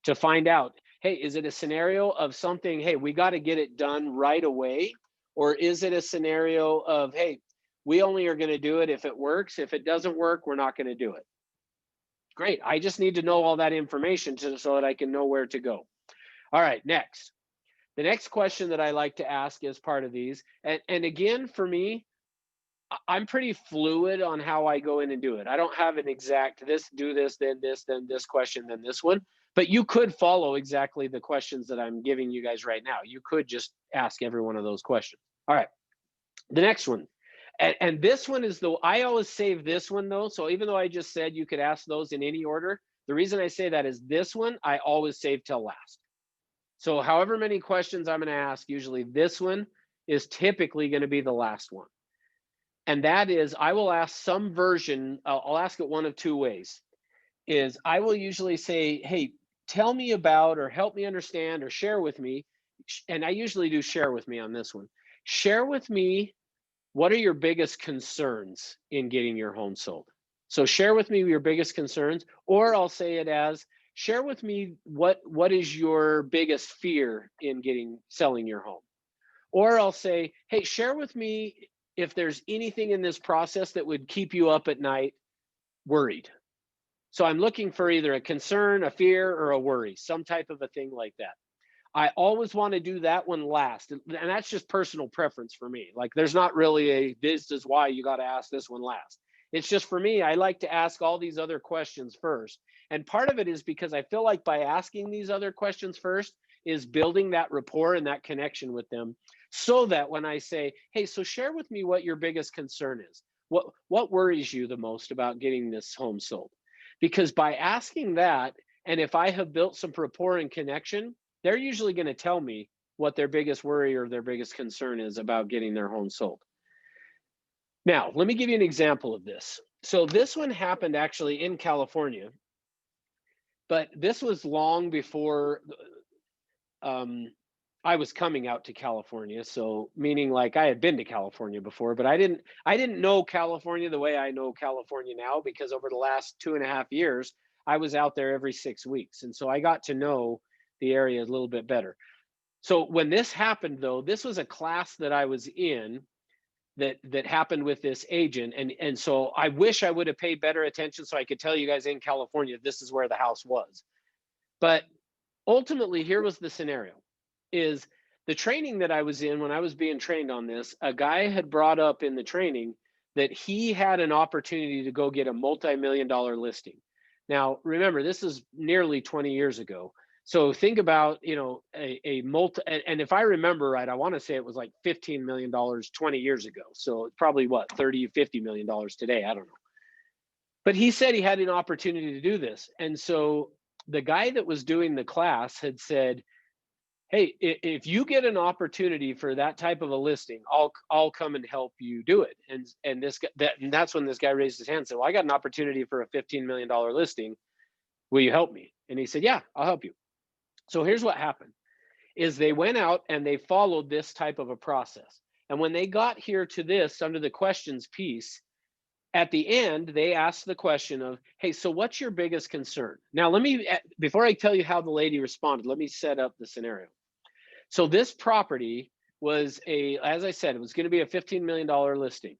to find out, hey, is it a scenario of something, hey, we got to get it done right away? Or is it a scenario of, hey, we only are going to do it if it works. If it doesn't work, we're not going to do it. Great. I just need to know all that information so that I can know where to go. All right, next. The next question that I like to ask as part of these, and again, for me, I'm pretty fluid on how I go in and do it. I don't have an exact do this, then this question, then this one. But you could follow exactly the questions that I'm giving you guys right now. You could just ask every one of those questions. All right, the next one. And this one is I always save this one though. So even though I just said you could ask those in any order, the reason I say that is this one, I always save till last. So however many questions I'm going to ask, usually this one is typically going to be the last one. And that is, I will ask some version, I'll ask it one of two ways. Is I will usually say, hey, tell me about, or help me understand, or share with me, and I usually do share with me on this one. Share with me, what are your biggest concerns in getting your home sold? So share with me your biggest concerns, or I'll say it as, share with me what is your biggest fear in selling your home? Or I'll say, hey, share with me if there's anything in this process that would keep you up at night worried. So I'm looking for either a concern, a fear, or a worry, some type of a thing like that. I always want to do that one last. And that's just personal preference for me. Like, there's not really this is why you got to ask this one last. It's just, for me, I like to ask all these other questions first. And part of it is because I feel like by asking these other questions first is building that rapport and that connection with them, so that when I say, hey, so share with me what your biggest concern is. What worries you the most about getting this home sold? Because by asking that, and if I have built some rapport and connection, they're usually going to tell me what their biggest worry or their biggest concern is about getting their home sold. Now, let me give you an example of this. So this one happened actually in California, but this was long before I was coming out to California. So meaning, like, I had been to California before, but I didn't know California the way I know California now, because over the last 2.5 years, I was out there every 6 weeks. And so I got to know the area a little bit better. So when this happened though, this was a class that I was in that happened with this agent. And so I wish I would have paid better attention so I could tell you guys in California, this is where the house was. But ultimately, here was the scenario, is the training that I was in when I was being trained on this, a guy had brought up in the training that he had an opportunity to go get a multi-million-dollar listing. Now, remember, this is nearly 20 years ago. So think about, a multi, and if I remember right, I want to say it was like $15 million 20 years ago. So it's probably what, 30, $50 million today. I don't know. But he said he had an opportunity to do this. And so the guy that was doing the class had said, hey, if you get an opportunity for that type of a listing, I'll come and help you do it. And this guy, and that's when this guy raised his hand and said, well, I got an opportunity for a $15 million listing. Will you help me? And he said, yeah, I'll help you. So here's what happened is they went out and they followed this type of a process. And when they got here to this under the questions piece, at the end, they asked the question of, hey, so what's your biggest concern? Now, before I tell you how the lady responded, let me set up the scenario. So this property was as I said, it was going to be a $15 million listing.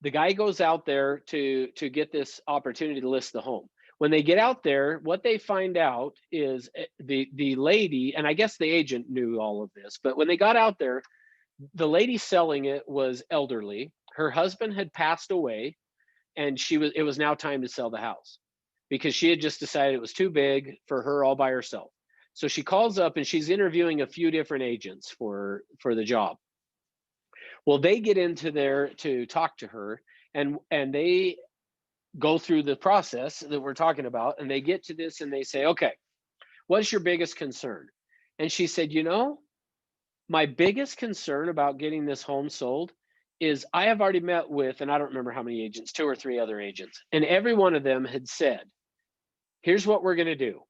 The guy goes out there to get this opportunity to list the home. When they get out there, what they find out is the lady, and I guess the agent knew all of this, but when they got out there, the lady selling it was elderly. Her husband had passed away, and it was now time to sell the house because she had just decided it was too big for her all by herself. So she calls up and she's interviewing a few different agents for the job. Well, they get into there to talk to her, and they go through the process that we're talking about, and they get to this and they say, okay, what's your biggest concern? And she said, my biggest concern about getting this home sold is I have already met with, and I don't remember how many agents, 2 or 3 other agents, and every one of them had said, here's what we're going to do.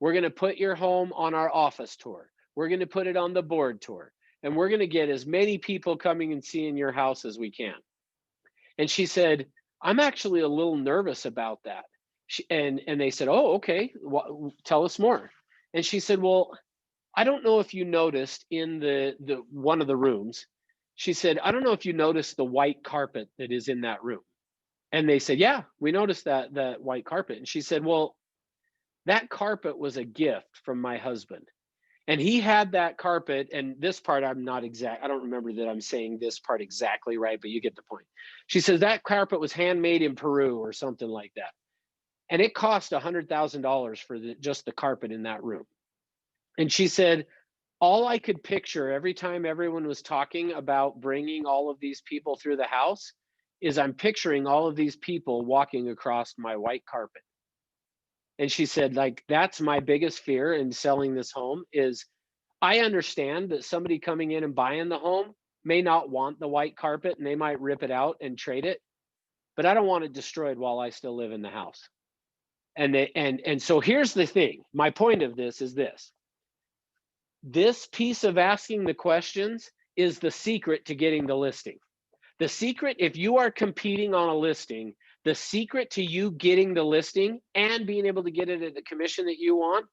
We're going to put your home on our office tour. We're going to put it on the board tour, and we're going to get as many people coming and seeing your house as we can. And she said, I'm actually a little nervous about that. And they said, oh, okay, tell us more. And she said, well, I don't know if you noticed in the one of the rooms, she said, I don't know if you noticed the white carpet that is in that room. And they said, yeah, we noticed that white carpet. And she said, well, that carpet was a gift from my husband. And he had that carpet, and this part I don't remember that I'm saying this part exactly right, but you get the point. She says that carpet was handmade in Peru or something like that. And it cost $100,000 for just the carpet in that room. And she said, all I could picture every time everyone was talking about bringing all of these people through the house is I'm picturing all of these people walking across my white carpet. And she said, like, that's my biggest fear in selling this home is I understand that somebody coming in and buying the home may not want the white carpet and they might rip it out and trade it, but I don't want it destroyed while I still live in the house. And so here's the thing. My point of this is this. This piece of asking the questions is the secret to getting the listing. The secret, if you are competing on a listing, the secret to you getting the listing and being able to get it at the commission that you want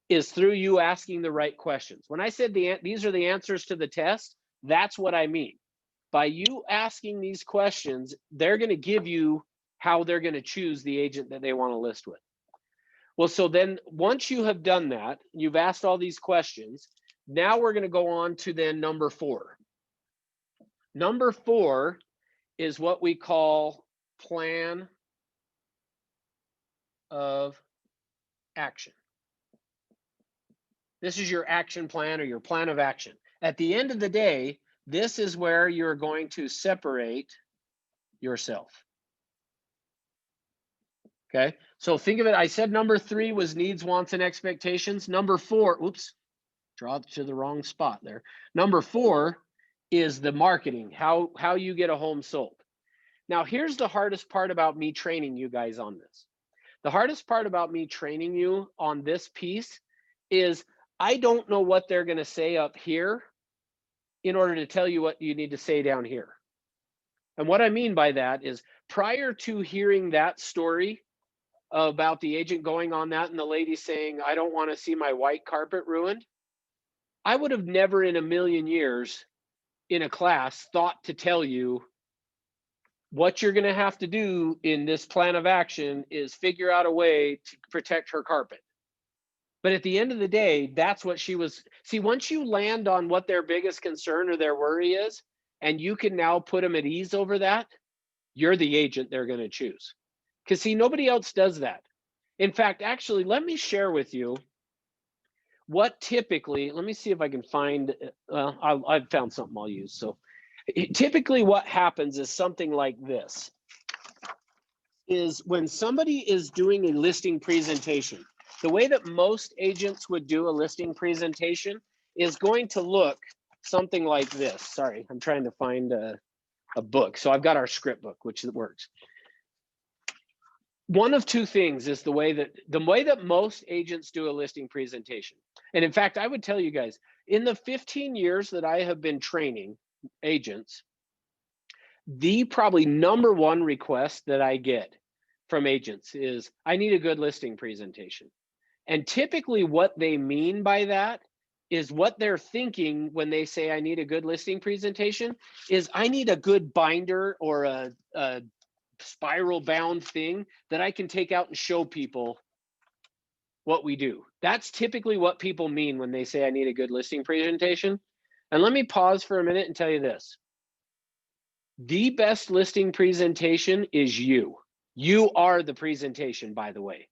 is through you asking the right questions. When I said these are the answers to the test, that's what I mean. By you asking these questions, they're going to give you how they're going to choose the agent that they want to list with. Well, so then once you have done that, you've asked all these questions, now we're going to go on to then number 4. Number 4 is what we call plan of action. This is your action plan or your plan of action. At the end of the day, this is where you're going to separate yourself. Okay, so think of it. I said number 3 was needs, wants, and expectations. Number 4, oops, draw to the wrong spot there. Number 4 is the marketing, how you get a home sold. Now, here's the hardest part about me training you guys on this. The hardest part about me training you on this piece is I don't know what they're going to say up here in order to tell you what you need to say down here. And what I mean by that is prior to hearing that story about the agent going on that and the lady saying, I don't want to see my white carpet ruined, I would have never in a million years in a class thought to tell you what you're going to have to do in this plan of action is figure out a way to protect her carpet. But at the end of the day, that's what she was. See, once you land on what their biggest concern or their worry is, and you can now put them at ease over that, you're the agent they're going to choose. Because see, nobody else does that. In fact, actually, let me share with you what typically, let me see if I can find, I've found something I'll use. So typically what happens is something like this, is when somebody is doing a listing presentation, the way that most agents would do a listing presentation is going to look something like this. Sorry, I'm trying to find a book. So I've got our script book, which works. One of two things is the way that most agents do a listing presentation. And in fact, I would tell you guys, in the 15 years that I have been training agents, the probably number one request that I get from agents is, I need a good listing presentation. And typically what they mean by that is what they're thinking when they say, I need a good listing presentation, is I need a good binder or a spiral bound thing that I can take out and show people what we do. That's typically what people mean when they say I need a good listing presentation. And let me pause for a minute and tell you this. The best listing presentation is you. You are the presentation, by the way.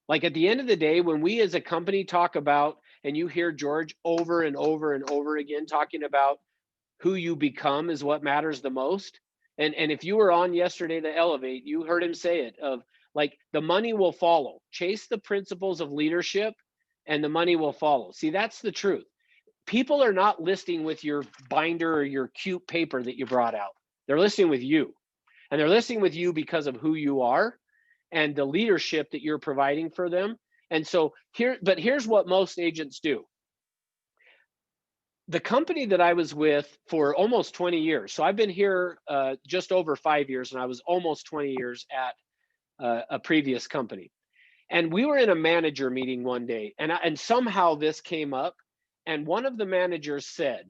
Like at the end of the day, when we as a company talk about, and you hear George over and over and over again talking about who you become is what matters the most. And if you were on yesterday to Elevate, you heard him say it, of like, the money will follow. Chase the principles of leadership and the money will follow. See, that's the truth. People are not listing with your binder or your cute paper that you brought out. They're listing with you. And they're listing with you because of who you are and the leadership that you're providing for them. And so here's what most agents do. The company that I was with for almost 20 years. So I've been here just over 5 years, and I was almost 20 years at a previous company. And we were in a manager meeting one day, and somehow this came up, and one of the managers said,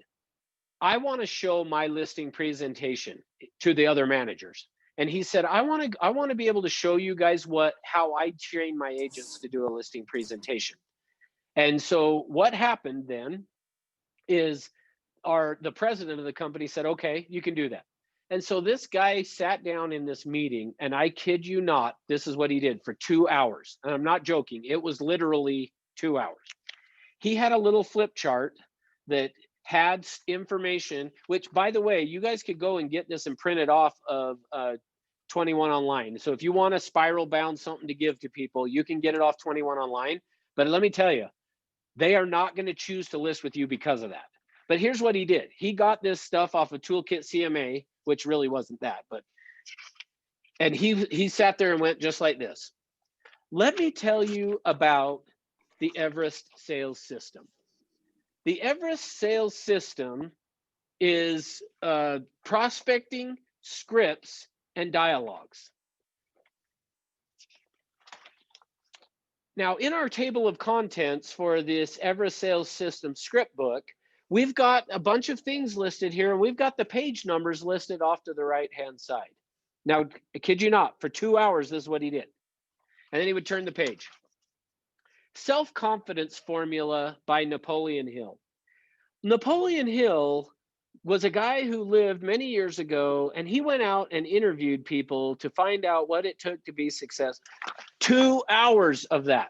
I want to show my listing presentation to the other managers. And he said, I want to be able to show you guys how I train my agents to do a listing presentation. And so what happened then is the president of the company said, okay, you can do that. And so this guy sat down in this meeting, and I kid you not, this is what he did for 2 hours. And I'm not joking. It was literally 2 hours. He had a little flip chart that had information, which, by the way, you guys could go and get this and print it off of 21 online. So if you want a spiral bound something to give to people, you can get it off 21 online. But let me tell you, they are not going to choose to list with you because of that. But here's what he did. He got this stuff off of Toolkit CMA, which really wasn't that, and he sat there and went just like this. Let me tell you about the Everest sales system. The Everest sales system is prospecting, scripts, and dialogues. Now, in our table of contents for this Everest sales system script book, we've got a bunch of things listed here, and we've got the page numbers listed off to the right-hand side. Now, I kid you not, for 2 hours, this is what he did. And then he would turn the page. Self-confidence formula by Napoleon Hill. Napoleon Hill was a guy who lived many years ago, and he went out and interviewed people to find out what it took to be successful. 2 hours of that.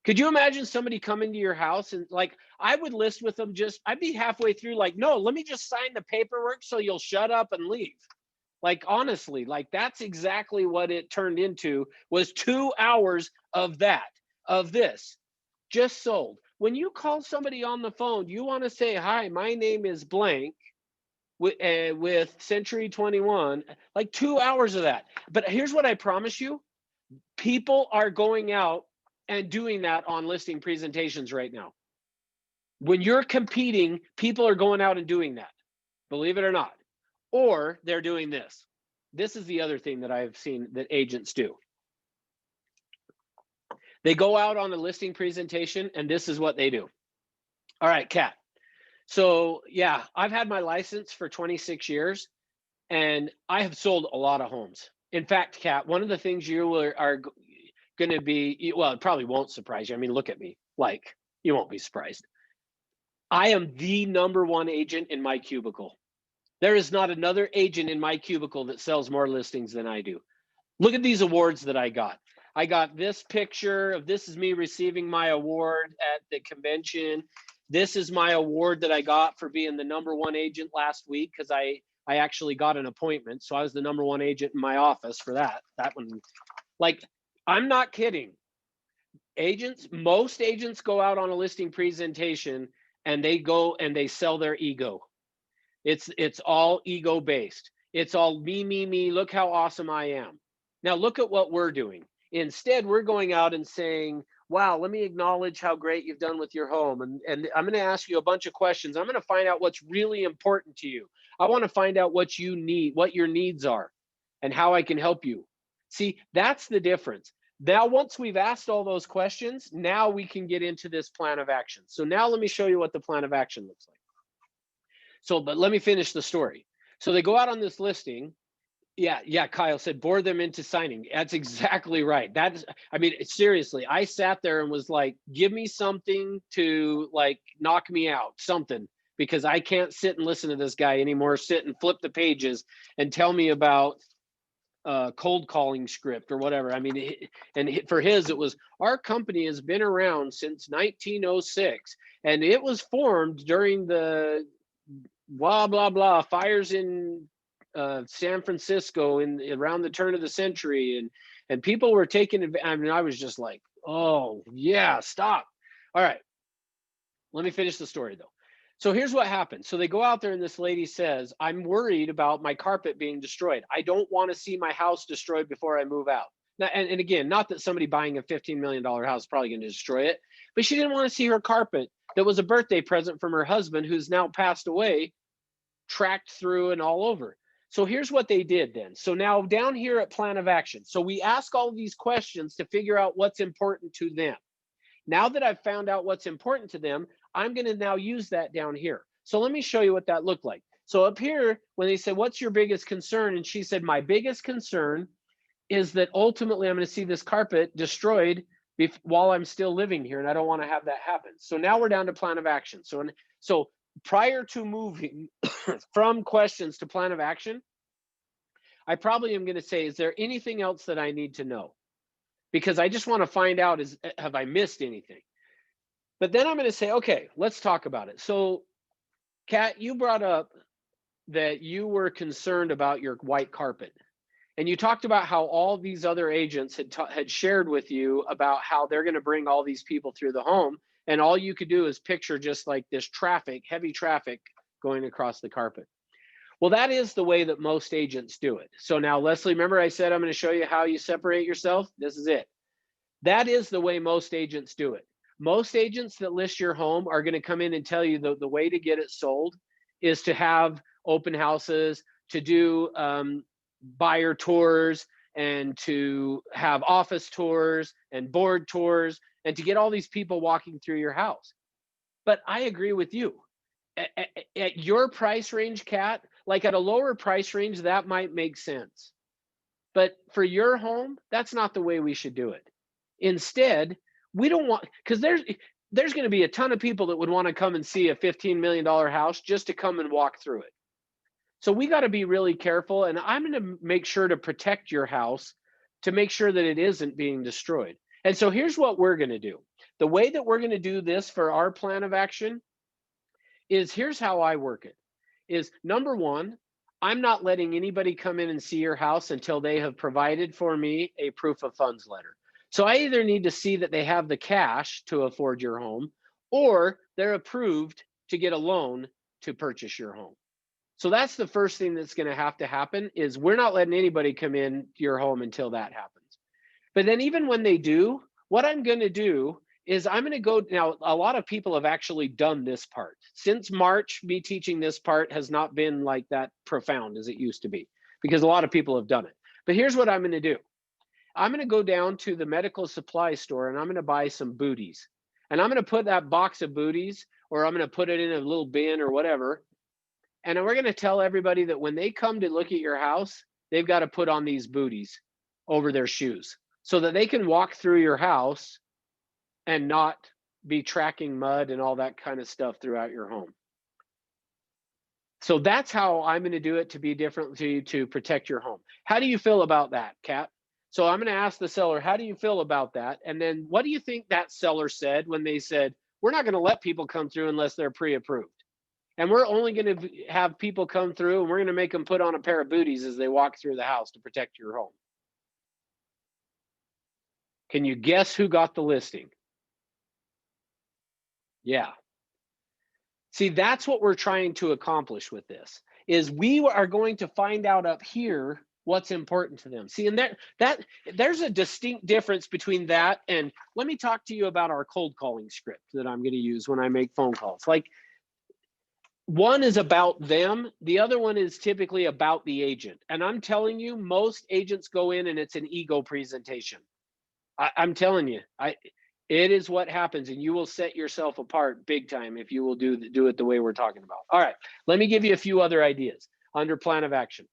Could you imagine somebody coming to your house and like, I would list with them, I'd be halfway through like, no, let me just sign the paperwork so you'll shut up and leave. Like, honestly, like that's exactly what it turned into, was 2 hours of this, just sold. When you call somebody on the phone, you want to say, hi, my name is blank with Century 21, like 2 hours of that. But here's what I promise you, people are going out and doing that on listing presentations right now. When you're competing, people are going out and doing that, believe it or not. Or they're doing this. This is the other thing that I've seen that agents do. They go out on a listing presentation, and this is what they do. All right, Kat. So yeah, I've had my license for 26 years, and I have sold a lot of homes. In fact, Kat, one of the things you are going going to be, well, it probably won't surprise you. I mean, look at me, like, you won't be surprised. I am the #1 agent in my cubicle. There is not another agent in my cubicle that sells more listings than I do. Look at these awards that I got. I got this picture of, this is me receiving my award at the convention. This is my award that I got for being the #1 agent last week, because I actually got an appointment. So I was the #1 agent in my office for that one. Like, I'm not kidding. Most agents go out on a listing presentation and they go and they sell their ego. It's all ego based. It's all me, look how awesome I am. Now look at what we're doing. Instead, we're going out and saying, wow, let me acknowledge how great you've done with your home. And I'm going to ask you a bunch of questions. I'm going to find out what's really important to you. I want to find out what you need, what your needs are, and how I can help you. See, that's the difference. Now, once we've asked all those questions, now we can get into this plan of action. So now let me show you what the plan of action looks like. So, but let me finish the story. So they go out on this listing. Yeah, Kyle said, bore them into signing. That's exactly right. I mean, seriously, I sat there and was like, give me something to like knock me out, something, because I can't sit and listen to this guy anymore, sit and flip the pages and tell me about cold calling script or whatever. I mean, for his, it was, our company has been around since 1906, and it was formed during the blah, blah, blah fires in San Francisco around the turn of the century, and people were taking, I mean, I was just like, oh yeah, stop. All right, let me finish the story though. So here's what happened. So they go out there and this lady says, I'm worried about my carpet being destroyed. I don't want to see my house destroyed before I move out. Now, and again, not that somebody buying a $15 million house is probably going to destroy it, but she didn't want to see her carpet that was a birthday present from her husband, who's now passed away, tracked through and all over. So here's what they did then. So now down here at plan of action. So we ask all of these questions to figure out what's important to them. Now that I've found out what's important to them, I'm going to now use that down here. So let me show you what that looked like. So up here, when they said, what's your biggest concern? And she said, my biggest concern is that ultimately I'm going to see this carpet destroyed while I'm still living here, and I don't want to have that happen. So now we're down to plan of action. So prior to moving from questions to plan of action, I probably am going to say, is there anything else that I need to know? Because I just want to find out, have I missed anything? But then I'm going to say, okay, let's talk about it. So Kat, you brought up that you were concerned about your white carpet. And you talked about how all these other agents had shared with you about how they're going to bring all these people through the home. And all you could do is picture just like this traffic, heavy traffic going across the carpet. Well, that is the way that most agents do it. So now, Leslie, remember I said I'm going to show you how you separate yourself? This is it. That is the way most agents do it. Most agents that list your home are going to come in and tell you the way to get it sold is to have open houses, to do buyer tours, and to have office tours and board tours, and to get all these people walking through your house. But I agree with you. At your price range, Kat, like at a lower price range, that might make sense. But for your home, that's not the way we should do it. Instead, we don't want, because there's going to be a ton of people that would want to come and see a $15 million house just to come and walk through it. So we got to be really careful, and I'm going to make sure to protect your house to make sure that it isn't being destroyed. And so here's what we're going to do. The way that we're going to do this for our plan of action is, here's how I work it, is number one, I'm not letting anybody come in and see your house until they have provided for me a proof of funds letter. So I either need to see that they have the cash to afford your home, or they're approved to get a loan to purchase your home. So that's the first thing that's going to happen, is we're not letting anybody come in your home until that happens. But then even when they do, what I'm going to do is I'm going to go, now a lot of people have actually done this part. Since March, me teaching this part has not been like that profound as it used to be, because a lot of people have done it. But here's what I'm going to do. I'm going to go down to the medical supply store and I'm going to buy some booties. And I'm going to put that box of booties, or I'm going to put it in a little bin or whatever. And we're going to tell everybody that when they come to look at your house, they've got to put on these booties over their shoes. so that they can walk through your house and not be tracking mud and all that kind of stuff throughout your home. So that's how I'm going to do it to be different to protect your home. How do you feel about that, Kat? So I'm going to ask the seller, how do you feel about that? And then what do you think that seller said when they said, we're not going to let people come through unless they're pre-approved. And we're only going to have people come through and we're going to make them put on a pair of booties as they walk through the house to protect your home. Can you guess who got the listing? Yeah. See, that's what we're trying to accomplish with this, is we are going to find out up here what's important to them. See, and there's a distinct difference between that and, let me talk to you about our cold calling script that I'm going to use when I make phone calls. Like, one is about them, the other one is typically about the agent. And I'm telling you, most agents go in and it's an ego presentation. I'm telling you, it is what happens, and you will set yourself apart big time if you will do it the way we're talking about. All right, let me give you a few other ideas under plan of action.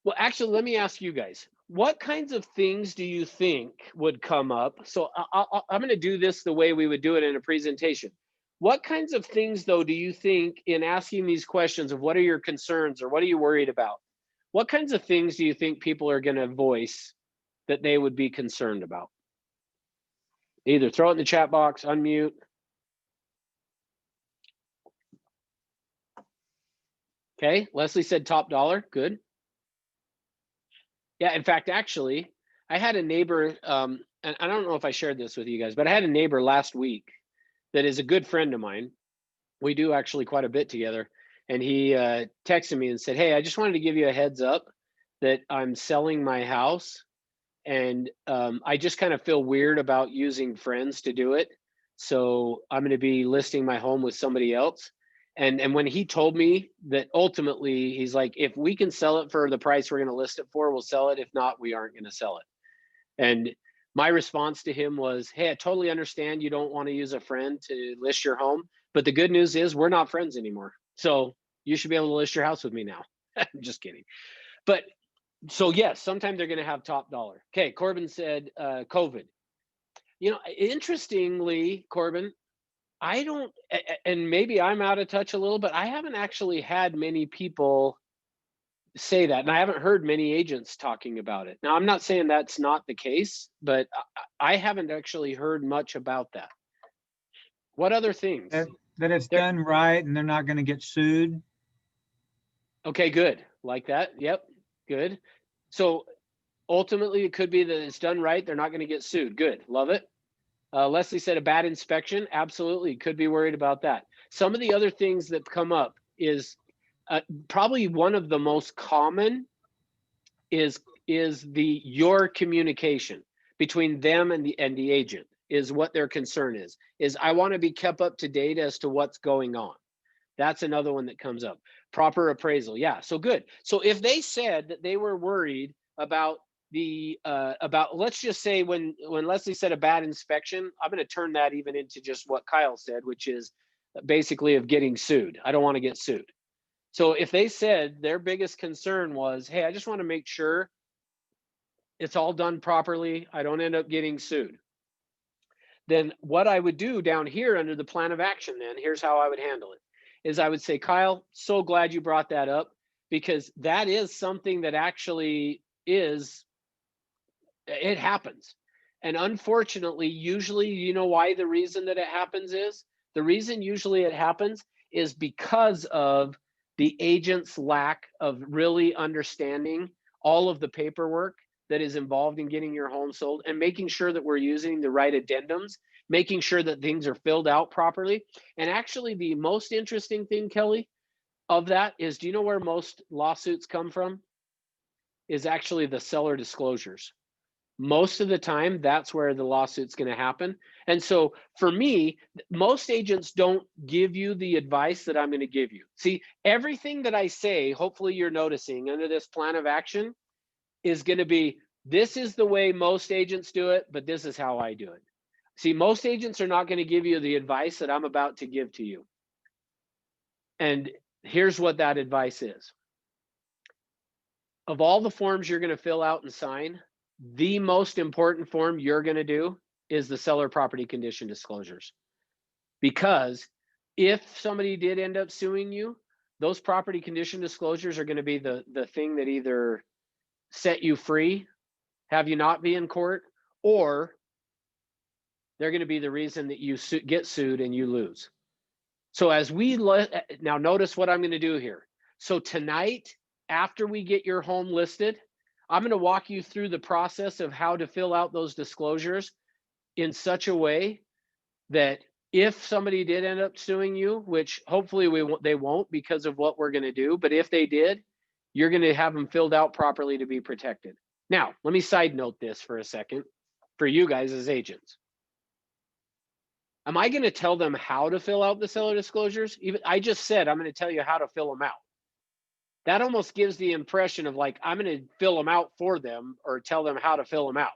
Well, actually, let me ask you guys, what kinds of things do you think would come up? So I'm going to do this the way we would do it in a presentation. What kinds of things, though, do you think in asking these questions of what are your concerns or what are you worried about? What kinds of things do you think people are going to voice that they would be concerned about? Either throw it in the chat box, unmute. Okay, Leslie said top dollar, good. Yeah, in fact, actually, I had a neighbor, and I don't know if I shared this with you guys, but I had a neighbor last week that is a good friend of mine. We do actually quite a bit together. And he texted me and said, hey, I just wanted to give you a heads up that I'm selling my house. And I just kind of feel weird about using friends to do it. So I'm going to be listing my home with somebody else. And when he told me that ultimately, he's like, if we can sell it for the price we're going to list it for, we'll sell it. If not, we aren't going to sell it. And my response to him was, hey, I totally understand you don't want to use a friend to list your home. But the good news is we're not friends anymore. So you should be able to list your house with me now. I'm just kidding. But so yes, sometimes they're going to have top dollar. Okay, Corbin said COVID. You know, interestingly, Corbin, I don't, and maybe I'm out of touch a little, but I haven't actually had many people say that, and I haven't heard many agents talking about it. Now, I'm not saying that's not the case, but I haven't actually heard much about that. What other things? That it's done right and they're not going to get sued. Okay, good. Like that. Yep, good. So ultimately, it could be that it's done right. They're not going to get sued. Good. Love it. Leslie said a bad inspection. Absolutely. Could be worried about that. Some of the other things that come up is probably one of the most common is your communication between them and the agent is what their concern is I want to be kept up to date as to what's going on. That's another one that comes up. Proper appraisal. Yeah. So good. So if they said that they were worried about let's just say when Leslie said a bad inspection, I'm going to turn that even into just what Kyle said, which is basically of getting sued. I don't want to get sued. So if they said their biggest concern was, hey, I just want to make sure it's all done properly, I don't end up getting sued, then what I would do down here under the plan of action, then here's how I would handle it, is I would say, Kyle, so glad you brought that up, because that is something that actually it happens. And unfortunately, usually, you know why the reason that it happens is? The reason usually it happens is because of the agent's lack of really understanding all of the paperwork that is involved in getting your home sold and making sure that we're using the right addendums, making sure that things are filled out properly. And actually, the most interesting thing, Kelly, of that is, do you know where most lawsuits come from? Is actually the seller disclosures. Most of the time, that's where the lawsuit's going to happen. And so for me, most agents don't give you the advice that I'm going to give you. See, everything that I say, hopefully you're noticing under this plan of action, is going to be, this is the way most agents do it, but this is how I do it. See, most agents are not going to give you the advice that I'm about to give to you. And here's what that advice is. Of all the forms you're going to fill out and sign, the most important form you're going to do is the seller property condition disclosures. Because if somebody did end up suing you, those property condition disclosures are going to be the thing that either set you free, have you not be in court, or they're going to be the reason that you get sued and you lose. So as we now notice what I'm going to do here. So tonight, after we get your home listed, I'm going to walk you through the process of how to fill out those disclosures in such a way that if somebody did end up suing you, which hopefully they won't because of what we're going to do, but if they did, you're going to have them filled out properly to be protected. Now, let me side note this for a second for you guys as agents. Am I going to tell them how to fill out the seller disclosures? Even I just said I'm going to tell you how to fill them out. That almost gives the impression of like I'm going to fill them out for them or tell them how to fill them out.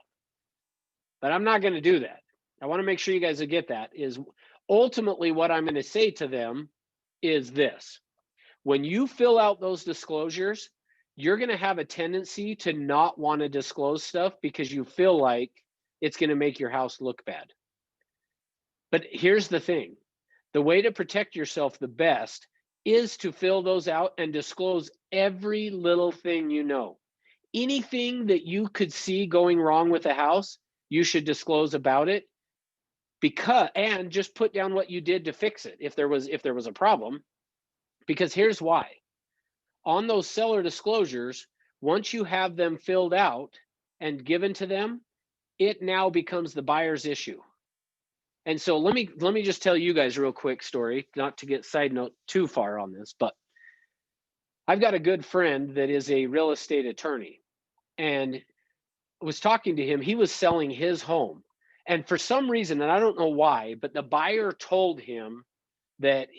But I'm not going to do that. I want to make sure you guys will get that. Is ultimately what I'm going to say to them is this. When you fill out those disclosures, you're going to have a tendency to not want to disclose stuff because you feel like it's going to make your house look bad. But here's the thing. The way to protect yourself the best is to fill those out and disclose every little thing you know. Anything that you could see going wrong with a house, you should disclose about it. And just put down what you did to fix it if there was a problem. Because here's why. On those seller disclosures, once you have them filled out and given to them, it now becomes the buyer's issue. And so let me just tell you guys a real quick story, not to get side note too far on this, but I've got a good friend that is a real estate attorney, and I was talking to him. He was selling his home, and for some reason, and I don't know why, but the buyer told him that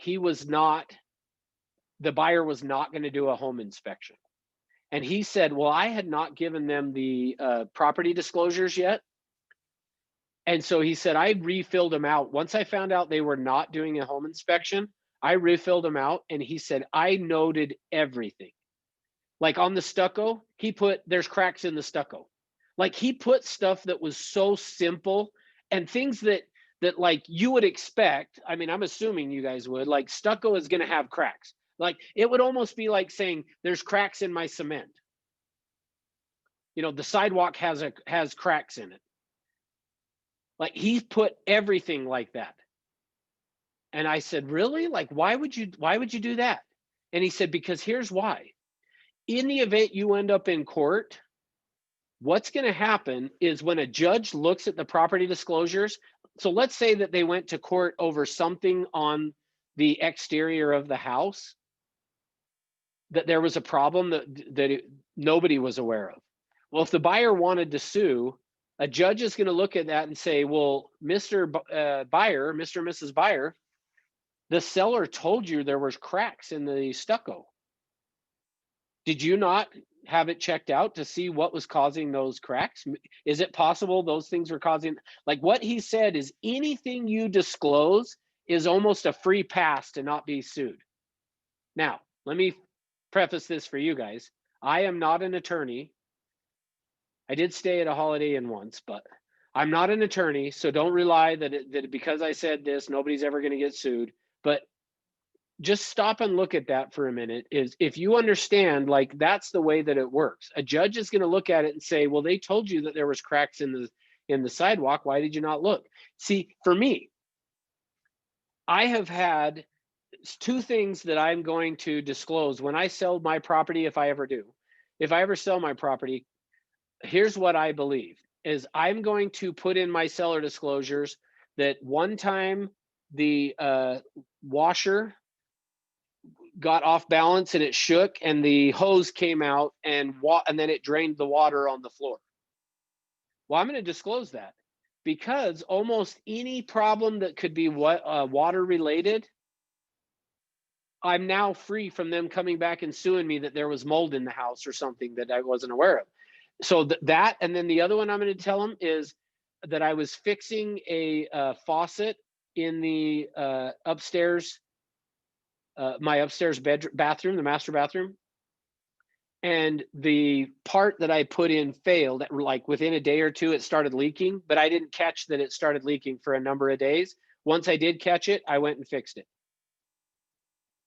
the buyer was not going to do a home inspection. And he said, well, I had not given them the property disclosures yet. And so he said, I refilled them out. Once I found out they were not doing a home inspection, I refilled them out. And he said, I noted everything. Like on the stucco, he put, there's cracks in the stucco. Like he put stuff that was so simple and things that like you would expect. I mean, I'm assuming you guys would, like stucco is going to have cracks. Like it would almost be like saying there's cracks in my cement. You know, the sidewalk has cracks in it. Like he put everything like that. And I said, really? Like, why would you do that? And he said, because here's why. In the event you end up in court, what's going to happen is when a judge looks at the property disclosures, so let's say that they went to court over something on the exterior of the house, that there was a problem that nobody was aware of. Well, if the buyer wanted to sue, a judge is going to look at that and say, well, Mr. Buyer, Mr. and Mrs. Buyer, the seller told you there was cracks in the stucco. Did you not have it checked out to see what was causing those cracks? Is it possible those things were causing, like what he said is anything you disclose is almost a free pass to not be sued. Now, let me preface this for you guys. I am not an attorney. I did stay at a Holiday Inn once, but I'm not an attorney, so don't rely that because I said this, nobody's ever going to get sued. But just stop and look at that for a minute. Is if you understand, like that's the way that it works. A judge is going to look at it and say, well, they told you that there was cracks in the sidewalk. Why did you not look? See, for me, I have had two things that I'm going to disclose when I sell my property, if I ever do. If I ever sell my property, here's what I believe is I'm going to put in my seller disclosures that one time the washer got off balance and it shook and the hose came out and then it drained the water on the floor. Well, I'm going to disclose that because almost any problem that could be water related, I'm now free from them coming back and suing me that there was mold in the house or something that I wasn't aware of. So that, and then the other one I'm going to tell them is that I was fixing a faucet in the upstairs, my upstairs bathroom, the master bathroom. and the part that I put in failed, like within a day or two, it started leaking, but I didn't catch that it started leaking for a number of days. Once I did catch it, I went and fixed it.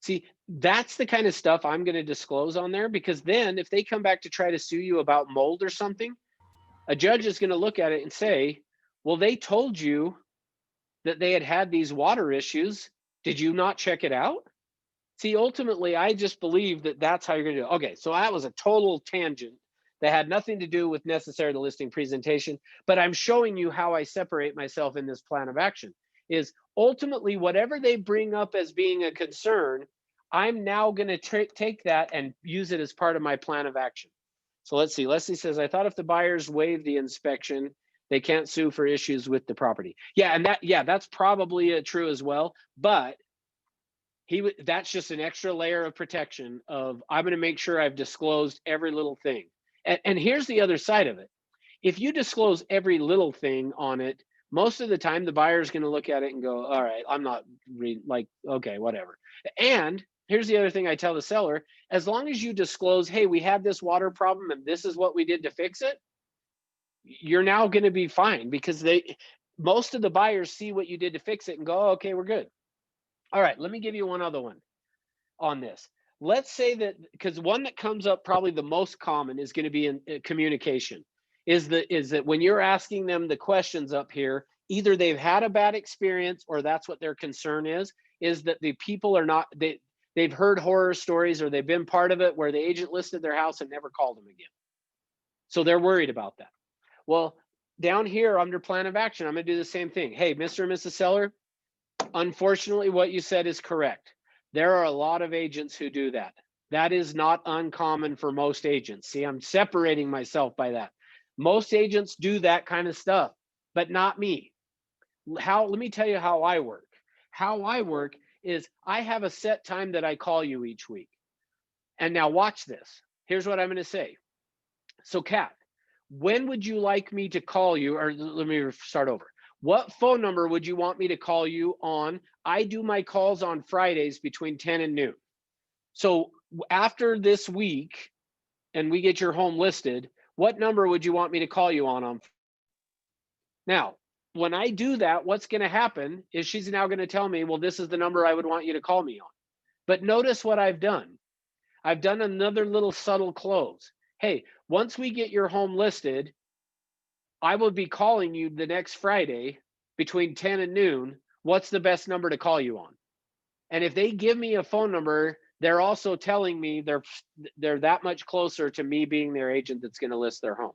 See, that's the kind of stuff I'm going to disclose on there, because then if they come back to try to sue you about mold or something, a judge is going to look at it and say, well, they told you that they had these water issues. Did you not check it out? See, ultimately, I just believe that that's how you're going to do it. Okay, so that was a total tangent that had nothing to do with necessarily the listing presentation, but I'm showing you how I separate myself in this plan of action. Is ultimately whatever they bring up as being a concern, I'm now going to take that and use it as part of my plan of action. So let's see. Leslie says, I thought if the buyers waive the inspection, they can't sue for issues with the property. Yeah, and that's probably true as well. But that's just an extra layer of protection of, I'm going to make sure I've disclosed every little thing. And here's the other side of it. If you disclose every little thing on it, most of the time the buyer is going to look at it and go, all right, I'm not like, okay, whatever. And here's the other thing I tell the seller, as long as you disclose, hey, we had this water problem and this is what we did to fix it, you're now going to be fine, because most of the buyers see what you did to fix it and go, oh, okay, we're good. All right, let me give you one other one on this. Let's say that, because one that comes up probably the most common is going to be in communication, is that when you're asking them the questions up here, either they've had a bad experience or that's what their concern is that the people are not, they've heard horror stories or they've been part of it where the agent listed their house and never called them again. So they're worried about that. Well, down here under plan of action, I'm going to do the same thing. Hey, Mr. and Mrs. Seller, unfortunately, what you said is correct. There are a lot of agents who do that. That is not uncommon for most agents. See, I'm separating myself by that. Most agents do that kind of stuff, but not me. Let me tell you how I work. How I work is I have a set time that I call you each week. And now watch this. Here's what I'm going to say. So, Kat, when would you like me to call you? Or let me start over. What phone number would you want me to call you on? I do my calls on Fridays between 10 and noon. So after this week and we get your home listed, what number would you want me to call you on? Now, when I do that, what's going to happen is she's now going to tell me, well, this is the number I would want you to call me on. But notice what I've done. I've done another little subtle close. Hey, once we get your home listed, I will be calling you the next Friday between 10 and noon. What's the best number to call you on? And if they give me a phone number, they're also telling me they're that much closer to me being their agent that's going to list their home.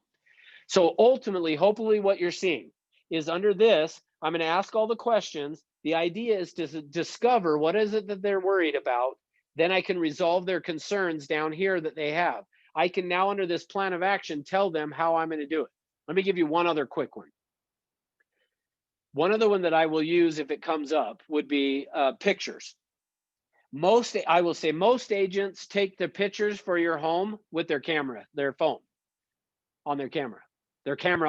So ultimately, hopefully what you're seeing is under this, I'm going to ask all the questions. The idea is to discover what is it that they're worried about. Then I can resolve their concerns down here that they have. I can now, under this plan of action, tell them how I'm going to do it. Let me give you one other quick one. One other one that I will use if it comes up would be pictures. I will say most agents take the pictures for your home with their camera, their phone on their camera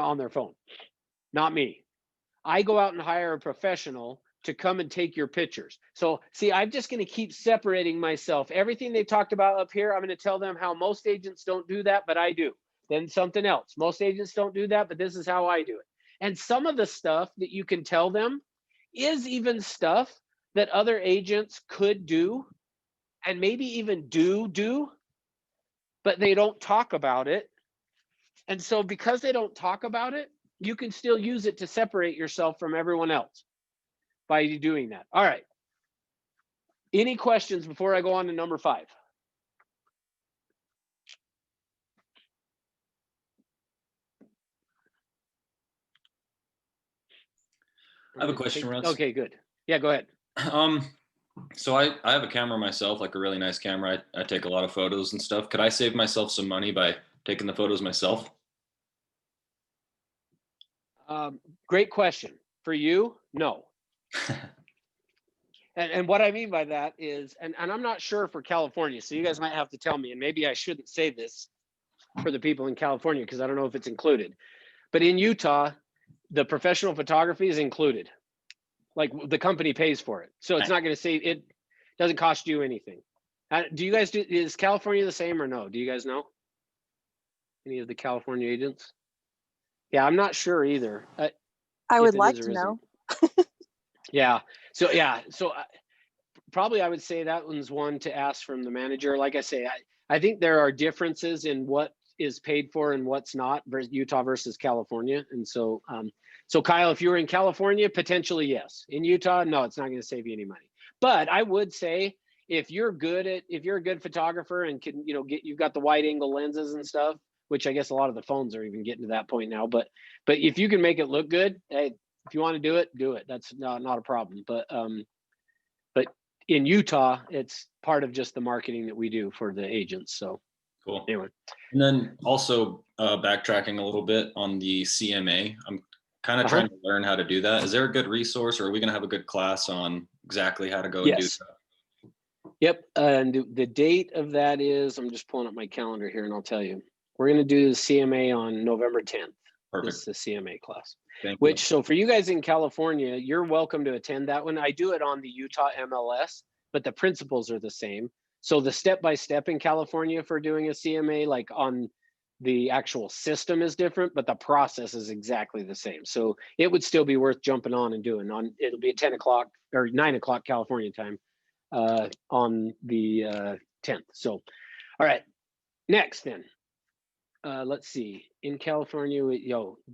on their phone. Not me. I go out and hire a professional to come and take your pictures. So see, I'm just going to keep separating myself. Everything they talked about up here, I'm going to tell them how most agents don't do that, but I do. Then something else. Most agents don't do that, but this is how I do it. And some of the stuff that you can tell them is even stuff that other agents could do and maybe even do, but they don't talk about it. And so because they don't talk about it, you can still use it to separate yourself from everyone else by doing that. All right. Any questions before I go on to number 5? I have a question, Russ. Okay, good. Yeah, go ahead. So I have a camera myself, like a really nice camera. I take a lot of photos and stuff. Could I save myself some money by taking the photos myself? Great question. For you, no. And what I mean by that is, and I'm not sure for California, so you guys might have to tell me, and maybe I shouldn't say this for the people in California because I don't know if it's included. But in Utah, the professional photography is included. Like the company pays for it. So it's not going to say, it doesn't cost you anything. Do you guys is California the same or no? Do you guys know? Any of the California agents? Yeah, I'm not sure either. I If would it like is or to know. Yeah. So probably I would say that one's one to ask from the manager. Like I say, I think there are differences in what is paid for and what's not versus Utah versus California. And so, so Kyle, if you were in California, potentially yes. In Utah, no, it's not going to save you any money. But I would say if you're a good photographer and can, you've got the wide angle lenses and stuff, which I guess a lot of the phones are even getting to that point now. But if you can make it look good, hey, if you want to do it, do it. That's not a problem. But in Utah, it's part of just the marketing that we do for the agents. So Cool. anyway. And then also backtracking a little bit on the CMA, I'm kind of trying to learn how to do that. Is there a good resource, or are we going to have a good class on exactly how to go and do that? Yep. And the date of that is, I'm just pulling up my calendar here and I'll tell you. We're going to do the CMA on November 10th. Perfect. This is the CMA class. Thank you. So for you guys in California, you're welcome to attend that one. I do it on the Utah MLS, but the principles are the same. So the step-by-step in California for doing a CMA, like on the actual system is different, but the process is exactly the same. So it would still be worth jumping on and doing. It'll be at 10 o'clock or 9 o'clock California time on the 10th. So, all right, next then. Let's see. In California,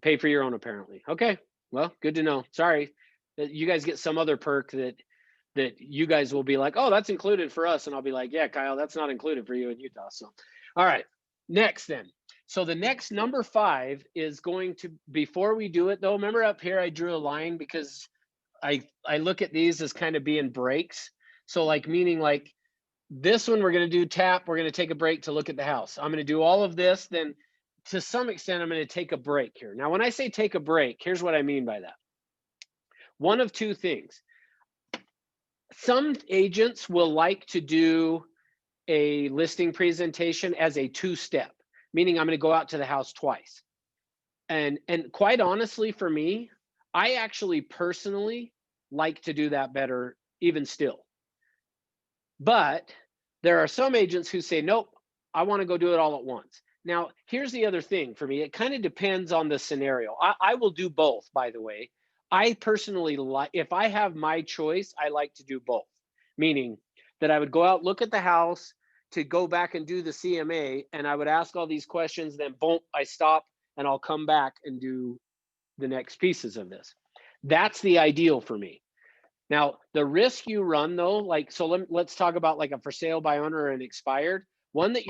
pay for your own apparently. Okay, well, good to know. Sorry that you guys get some other perk that you guys will be like, oh, that's included for us, and I'll be like, yeah, Kyle, that's not included for you in Utah. So, all right, next then. So the next number 5 is going to, before we do it though, remember up here I drew a line because I look at these as kind of being breaks. So like meaning like this one we're going to do tap, we're going to take a break to look at the house. I'm going to do all of this, then to some extent I'm going to take a break here. Now when I say take a break, here's what I mean by that. One of two things. Some agents will like to do a listing presentation as a 2-step, meaning I'm going to go out to the house twice. And quite honestly, for me, I actually personally like to do that better even still. But there are some agents who say, nope, I want to go do it all at once. Now, here's the other thing for me. It kind of depends on the scenario. I will do both, by the way. I personally like, if I have my choice, I like to do both, meaning that I would go out, look at the house to go back and do the CMA, and I would ask all these questions, then boom, I stop and I'll come back and do the next pieces of this. That's the ideal for me. Now, the risk you run though, like, so let's talk about like a for sale by owner or an expired one that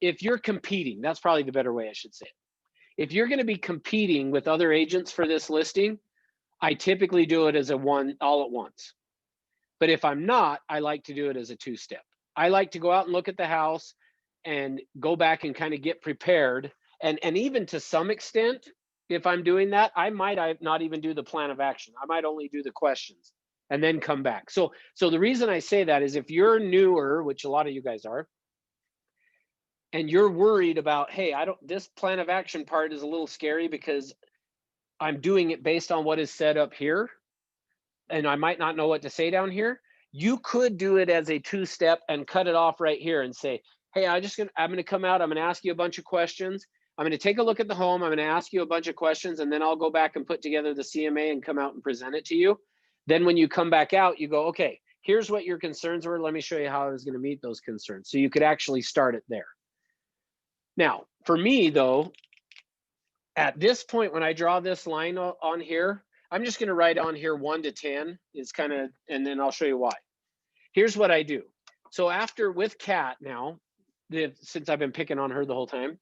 if you're competing, that's probably the better way I should say it. If you're going to be competing with other agents for this listing, I typically do it as a one all at once. But if I'm not, I like to do it as a 2-step. I like to go out and look at the house and go back and kind of get prepared. And even to some extent, if I'm doing that, I might not even do the plan of action. I might only do the questions and then come back. So the reason I say that is if you're newer, which a lot of you guys are, and you're worried about, hey, this plan of action part is a little scary because I'm doing it based on what is set up here, and I might not know what to say down here. You could do it as a 2-step and cut it off right here and say, hey, I'm going to come out. I'm going to ask you a bunch of questions. I'm going to take a look at the home. I'm going to ask you a bunch of questions, and then I'll go back and put together the CMA and come out and present it to you. Then when you come back out, you go, okay, here's what your concerns were. Let me show you how I was going to meet those concerns. So you could actually start it there. Now, for me though, at this point, when I draw this line on here, I'm just going to write on here 1 to 10 is kind of, and then I'll show you why. Here's what I do. So after with Kat now, since I've been picking on her the whole time,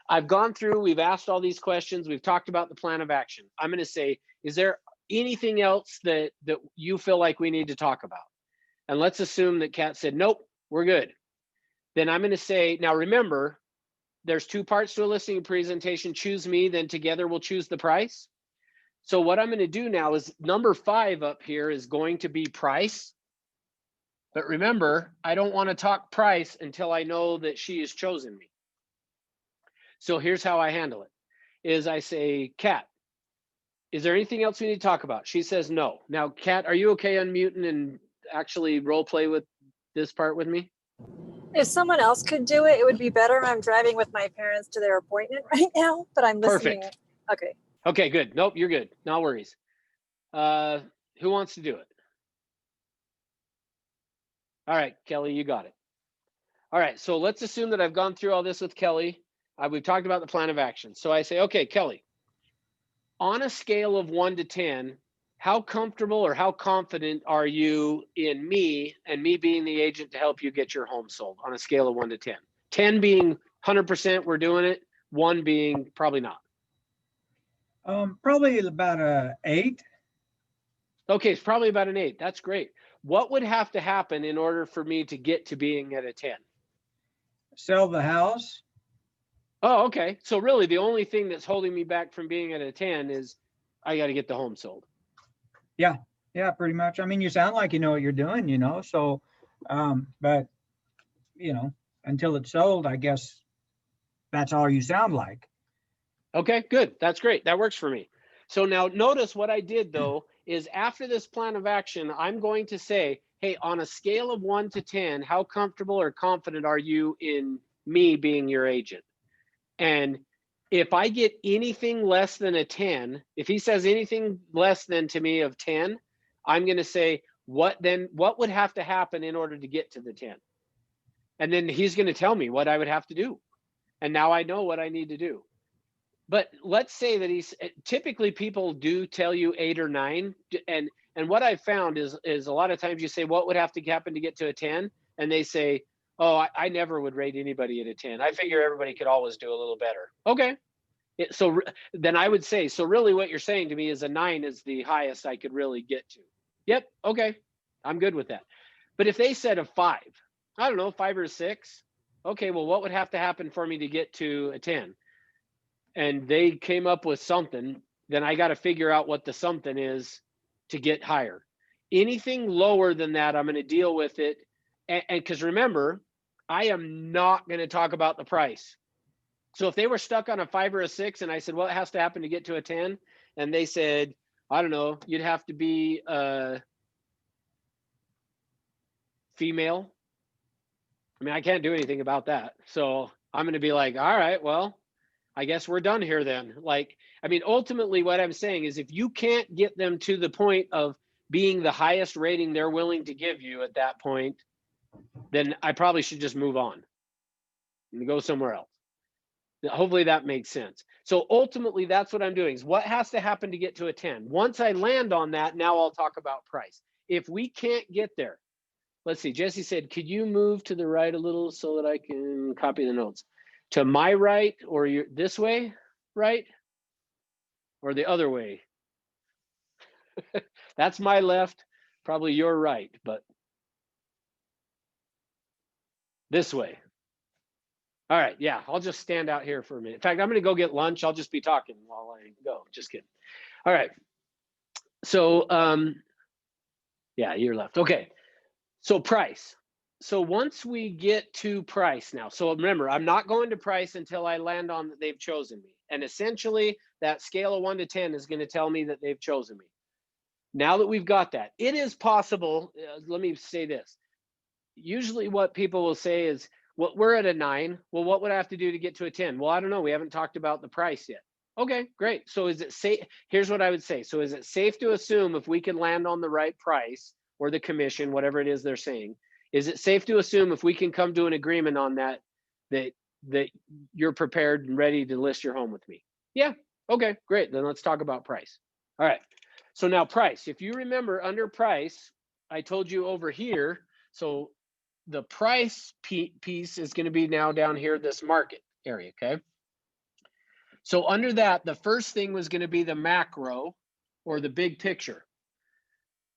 I've gone through, we've asked all these questions. We've talked about the plan of action. I'm going to say, is there anything else that you feel like we need to talk about? And let's assume that Kat said, nope, we're good. Then I'm going to say, now remember, there's 2 parts to a listing presentation. Choose me, then together we'll choose the price. So what I'm going to do now is number 5 up here is going to be price. But remember, I don't want to talk price until I know that she has chosen me. So here's how I handle it, is I say, Kat, is there anything else we need to talk about? She says no. Now, Kat, are you okay unmuting and actually role play with this part with me? If someone else could do it, it would be better. I'm driving with my parents to their appointment right now, but I'm listening. Perfect. Okay. Okay, good. Nope, you're good. No worries. Who wants to do it? All right, Kelly, you got it. All right, so let's assume that I've gone through all this with Kelly. We've talked about the plan of action. So I say, okay, Kelly, on a scale of 1 to 10, how comfortable or how confident are you in me and me being the agent to help you get your home sold on a scale of 1 to 10? 10 being 100% we're doing it, 1 being probably not. Probably about a 8. Okay, it's probably about an 8. That's great. What would have to happen in order for me to get to being at a 10? Sell the house. Oh, okay. So really the only thing that's holding me back from being at a 10 is I got to get the home sold. Yeah, pretty much. I mean, you sound like you know what you're doing, you know, so, but, you know, until it's sold, I guess that's all you sound like. Okay, good. That's great. That works for me. So now notice what I did though is after this plan of action, I'm going to say, hey, on a scale of 1 to 10, how comfortable or confident are you in me being your agent? And if I get anything less than a 10, if he says anything less than to me of 10, I'm going to say, what would have to happen in order to get to the 10? And then he's going to tell me what I would have to do. And now I know what I need to do. But let's say that typically people do tell you 8 or 9. And what I've found is a lot of times you say, what would have to happen to get to a 10? And they say, oh, I never would rate anybody at a 10. I figure everybody could always do a little better. Okay. So then I would say, so really what you're saying to me is a 9 is the highest I could really get to. Yep. Okay. I'm good with that. But if they said a 5, I don't know, 5 or 6. Okay. Well, what would have to happen for me to get to a 10? And they came up with something, then I got to figure out what the something is to get higher. Anything lower than that, I'm going to deal with it. And because remember, I am not going to talk about the price. So if they were stuck on a 5 or a 6 and I said, well, it has to happen to get to a 10. And they said, I don't know, you'd have to be female. I mean, I can't do anything about that. So I'm going to be like, all right, well, I guess we're done here then. Like, I mean, ultimately what I'm saying is if you can't get them to the point of being the highest rating they're willing to give you at that point, then I probably should just move on and go somewhere else. Hopefully that makes sense. So ultimately that's what I'm doing is what has to happen to get to a 10. Once I land on that, now I'll talk about price. If we can't get there, let's see, Jesse said, could you move to the right a little so that I can copy the notes? To my right, or you're this way, right? Or the other way? That's my left, probably your right, but this way. All right, yeah, I'll just stand out here for a minute. In fact, I'm gonna go get lunch. I'll just be talking while I go, just kidding. All right, so yeah, you're left. Okay, so price. So once we get to price now, so remember, I'm not going to price until I land on that they've chosen me. And essentially that scale of 1 to 10 is gonna tell me that they've chosen me. Now that we've got that, it is possible, let me say this. Usually what people will say is, well, we're at a 9. Well, what would I have to do to get to a 10? Well, I don't know. We haven't talked about the price yet. Okay, great. So is it safe? Here's what I would say. So is it safe to assume if we can land on the right price or the commission, whatever it is they're saying, is it safe to assume if we can come to an agreement on that, that you're prepared and ready to list your home with me? Yeah. Okay, great. Then let's talk about price. All right. So now price, if you remember under price, I told you over here, so the price piece is going to be now down here, this market area, okay? So under that, the first thing was going to be the macro or the big picture.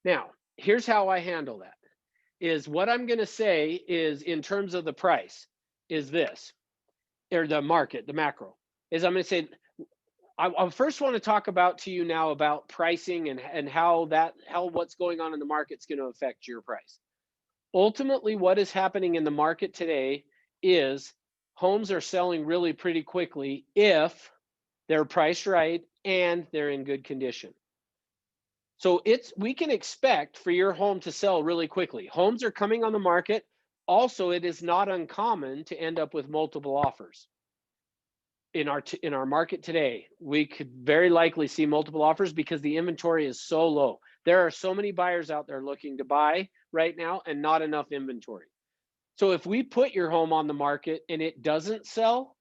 Now, here's how I handle that, is what I'm going to say is in terms of the price is this, or the market, the macro, is I'm going to say, I first want to talk about to you now about pricing and how what's going on in the market is going to affect your price. Ultimately, what is happening in the market today is homes are selling really pretty quickly if they're priced right and they're in good condition. So we can expect for your home to sell really quickly. Homes are coming on the market. Also, it is not uncommon to end up with multiple offers. In our market today, we could very likely see multiple offers because the inventory is so low. There are so many buyers out there looking to buy right now and not enough inventory. So if we put your home on the market and it doesn't sell,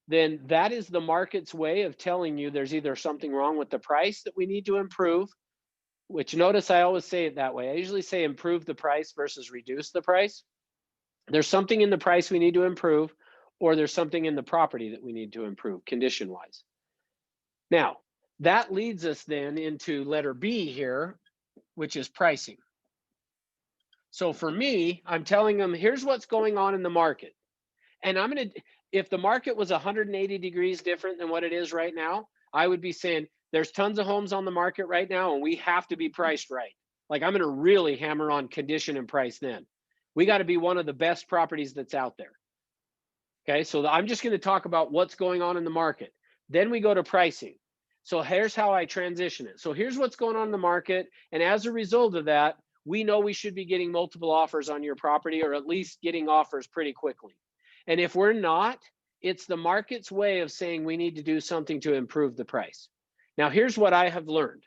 then that is the market's way of telling you there's either something wrong with the price that we need to improve, which notice I always say it that way. I usually say improve the price versus reduce the price. There's something in the price we need to improve, or there's something in the property that we need to improve condition-wise. Now, that leads us then into letter B here, which is pricing. So for me, I'm telling them, here's what's going on in the market. And I'm going to, if the market was 180 degrees different than what it is right now, I would be saying there's tons of homes on the market right now and we have to be priced right. Like I'm going to really hammer on condition and price then. We got to be one of the best properties that's out there. Okay, so I'm just going to talk about what's going on in the market. Then we go to pricing. So here's how I transition it. So here's what's going on in the market. And as a result of that, we know we should be getting multiple offers on your property, or at least getting offers pretty quickly. And if we're not, it's the market's way of saying we need to do something to improve the price. Now, here's what I have learned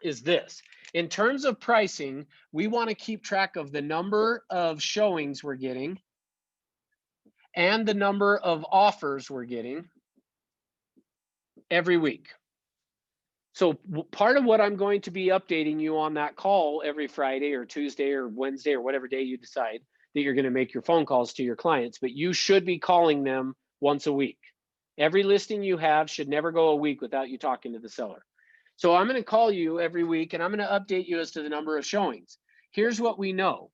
is this. In terms of pricing, we want to keep track of the number of showings we're getting and the number of offers we're getting every week. So part of what I'm going to be updating you on that call every Friday or Tuesday or Wednesday or whatever day you decide that you're going to make your phone calls to your clients, but you should be calling them once a week. Every listing you have should never go a week without you talking to the seller. So I'm going to call you every week and I'm going to update you as to the number of showings. Here's what we know.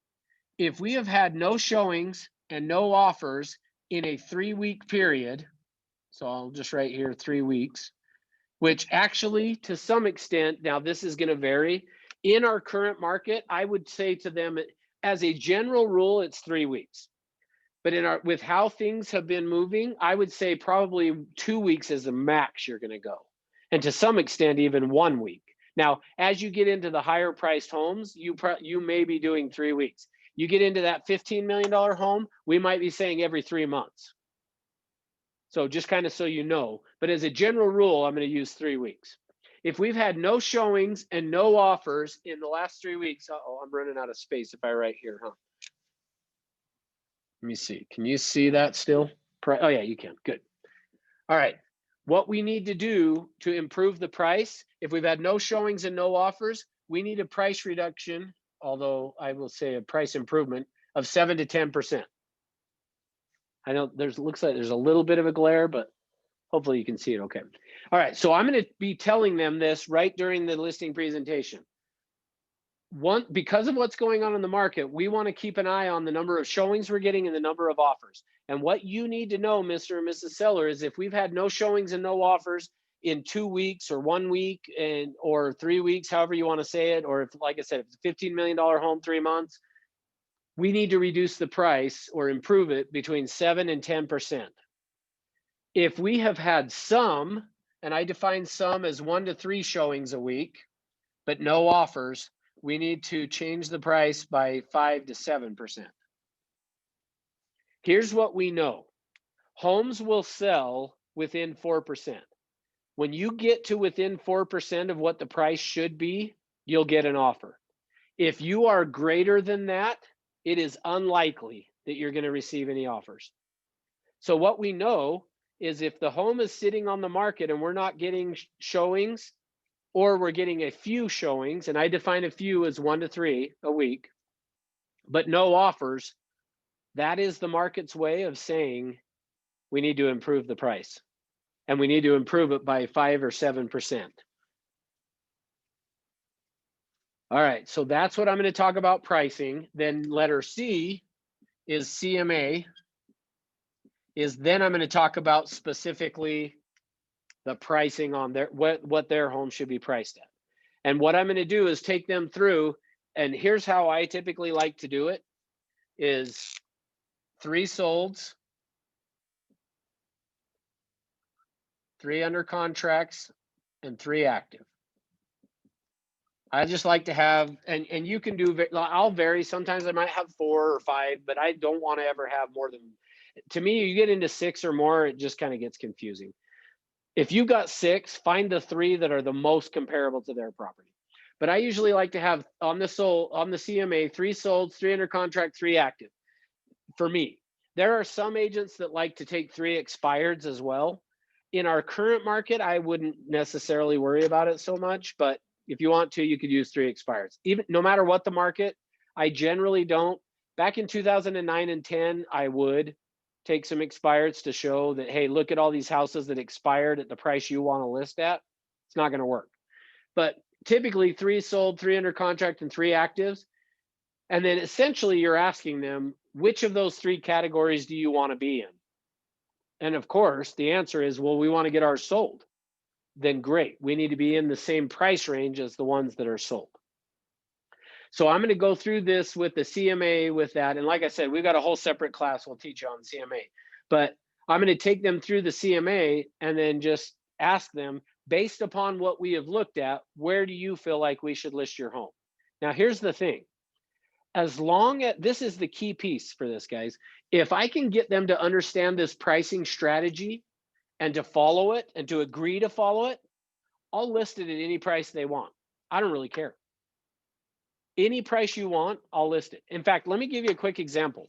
If we have had no showings and no offers in a 3-week period, so I'll just write here 3 weeks, which actually to some extent, now this is going to vary. In our current market, I would say to them, as a general rule, it's 3 weeks. But with how things have been moving, I would say probably 2 weeks is the max you're going to go. And to some extent, even 1 week. Now, as you get into the higher priced homes, you may be doing 3 weeks. You get into that $15 million home, we might be saying every 3 months. So just kind of so you know, but as a general rule, I'm going to use 3 weeks. If we've had no showings and no offers in the last 3 weeks, I'm running out of space if I write here, huh? Let me see. Can you see that still? Oh yeah, you can. Good. All right. What we need to do to improve the price, if we've had no showings and no offers, we need a price reduction, although I will say a price improvement of 7 to 10%. I know looks like there's a little bit of a glare, but hopefully you can see it okay. All right, so I'm going to be telling them this right during the listing presentation. Because of what's going on in the market, we want to keep an eye on the number of showings we're getting and the number of offers. And what you need to know, Mr. and Mrs. Seller, is if we've had no showings and no offers in 2 weeks or 1 week or 3 weeks, however you want to say it, or if, like I said, if it's a $15 million home, 3 months, we need to reduce the price or improve it between 7 and 10%. If we have had some, and I define some as 1 to 3 showings a week, but no offers, we need to change the price by 5 to 7%. Here's what we know. Homes will sell within 4%. When you get to within 4% of what the price should be, you'll get an offer. If you are greater than that, it is unlikely that you're going to receive any offers. So what we know is if the home is sitting on the market and we're not getting showings, or we're getting a few showings, and I define a few as 1 to 3 a week, but no offers, that is the market's way of saying we need to improve the price. And we need to improve it by 5 or 7%. All right, so that's what I'm going to talk about pricing. Then letter C is CMA. Then I'm going to talk about specifically the pricing on what their home should be priced at. And what I'm going to do is take them through, and here's how I typically like to do it, is 3 solds, 3 under contracts, and 3 active. I just like to have, and you can do, I'll vary. Sometimes I might have 4 or 5, but I don't want to ever have more than, to me, you get into 6 or more, it just kind of gets confusing. If you got 6, find the 3 that are the most comparable to their property. But I usually like to have on the CMA, 3 sold, 3 under contract, 3 active. For me, there are some agents that like to take 3 expireds as well. In our current market, I wouldn't necessarily worry about it so much, but if you want to, you could use 3 expireds. Even no matter what the market, I generally don't. Back in 2009 and 10, I would take some expireds to show that, hey, look at all these houses that expired at the price you want to list at. It's not going to work. But typically 3 sold, 3 under contract, and 3 actives. And then essentially you're asking them, which of those 3 categories do you want to be in? And of course, the answer is, well, we want to get ours sold. Then great. We need to be in the same price range as the ones that are sold. So I'm going to go through this with the CMA with that. And like I said, we've got a whole separate class we'll teach you on CMA. But I'm going to take them through the CMA and then just ask them, based upon what we have looked at, where do you feel like we should list your home? Now, here's the thing. As long as, this is the key piece for this, guys. If I can get them to understand this pricing strategy and to follow it and to agree to follow it, I'll list it at any price they want. I don't really care. Any price you want, I'll list it. In fact, let me give you a quick example.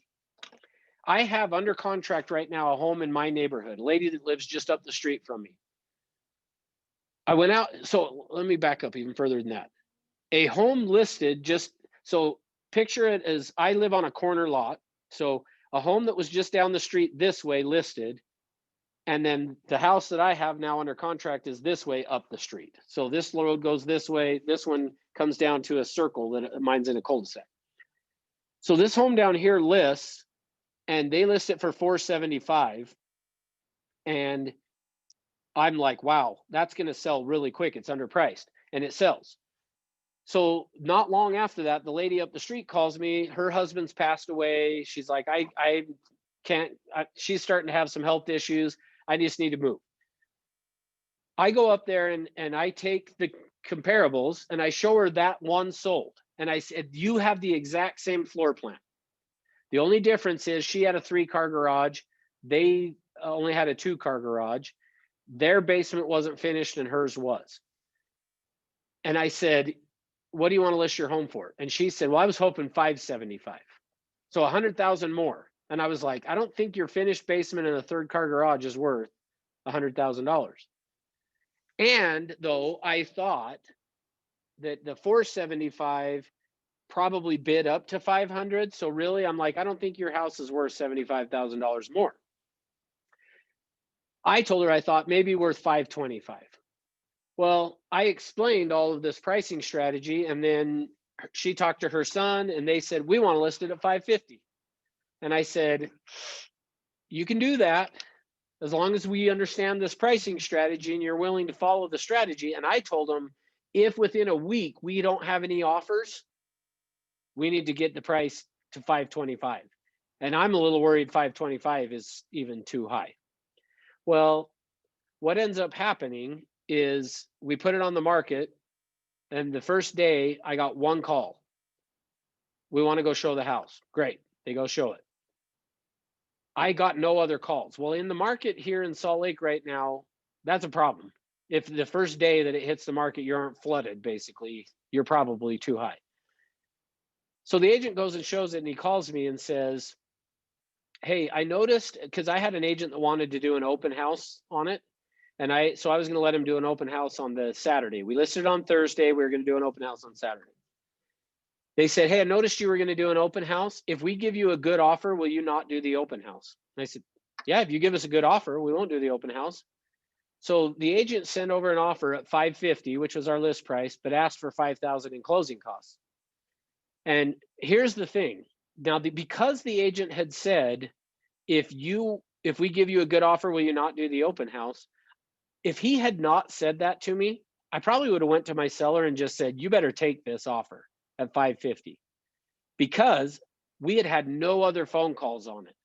I have under contract right now a home in my neighborhood, a lady that lives just up the street from me. I went out, so let me back up even further than that. A home listed just, so picture it as I live on a corner lot. So a home that was just down the street this way listed. And then the house that I have now under contract is this way up the street. So this road goes this way. This one comes down to a circle that mine's in a cul-de-sac. So this home down here lists, and they list it for $475. And I'm like, wow, that's going to sell really quick. It's underpriced, and it sells. So not long after that, the lady up the street calls me. Her husband's passed away. She's like, I can't, she's starting to have some health issues. I just need to move. I go up there and I take the comparables and I show her that one sold. And I said, you have the exact same floor plan. The only difference is she had a 3-car garage. They only had a 2-car garage. Their basement wasn't finished and hers was. And I said, what do you want to list your home for? And she said, well, I was hoping $575. So $100,000 more. And I was like, I don't think your finished basement and a 3rd-car garage is worth $100,000. And though I thought that the 475 probably bid up to 500. So really, I'm like, I don't think your house is worth $75,000 more. I told her I thought maybe worth 525. Well, I explained all of this pricing strategy, and then she talked to her son and they said, we want to list it at 550. And I said, you can do that as long as we understand this pricing strategy and you're willing to follow the strategy. And I told them, if within a week we don't have any offers, we need to get the price to 525. And I'm a little worried 525 is even too high. Well, what ends up happening is we put it on the market, and the first day I got 1 call. We want to go show the house. Great. They go show it. I got no other calls. Well, in the market here in Salt Lake right now, that's a problem. If the first day that it hits the market, you aren't flooded, basically, you're probably too high. So the agent goes and shows it, and he calls me and says, hey, I noticed, because I had an agent that wanted to do an open house on it. And so I was going to let him do an open house on the Saturday. We listed it on Thursday. We were going to do an open house on Saturday. They said, hey, I noticed you were going to do an open house. If we give you a good offer, will you not do the open house? And I said, yeah, if you give us a good offer, we won't do the open house. So the agent sent over an offer at $550, which was our list price, but asked for $5,000 in closing costs. And here's the thing. Now, because the agent had said, if we give you a good offer, will you not do the open house? If he had not said that to me, I probably would have went to my seller and just said, you better take this offer at $550, because we had had no other phone calls on it.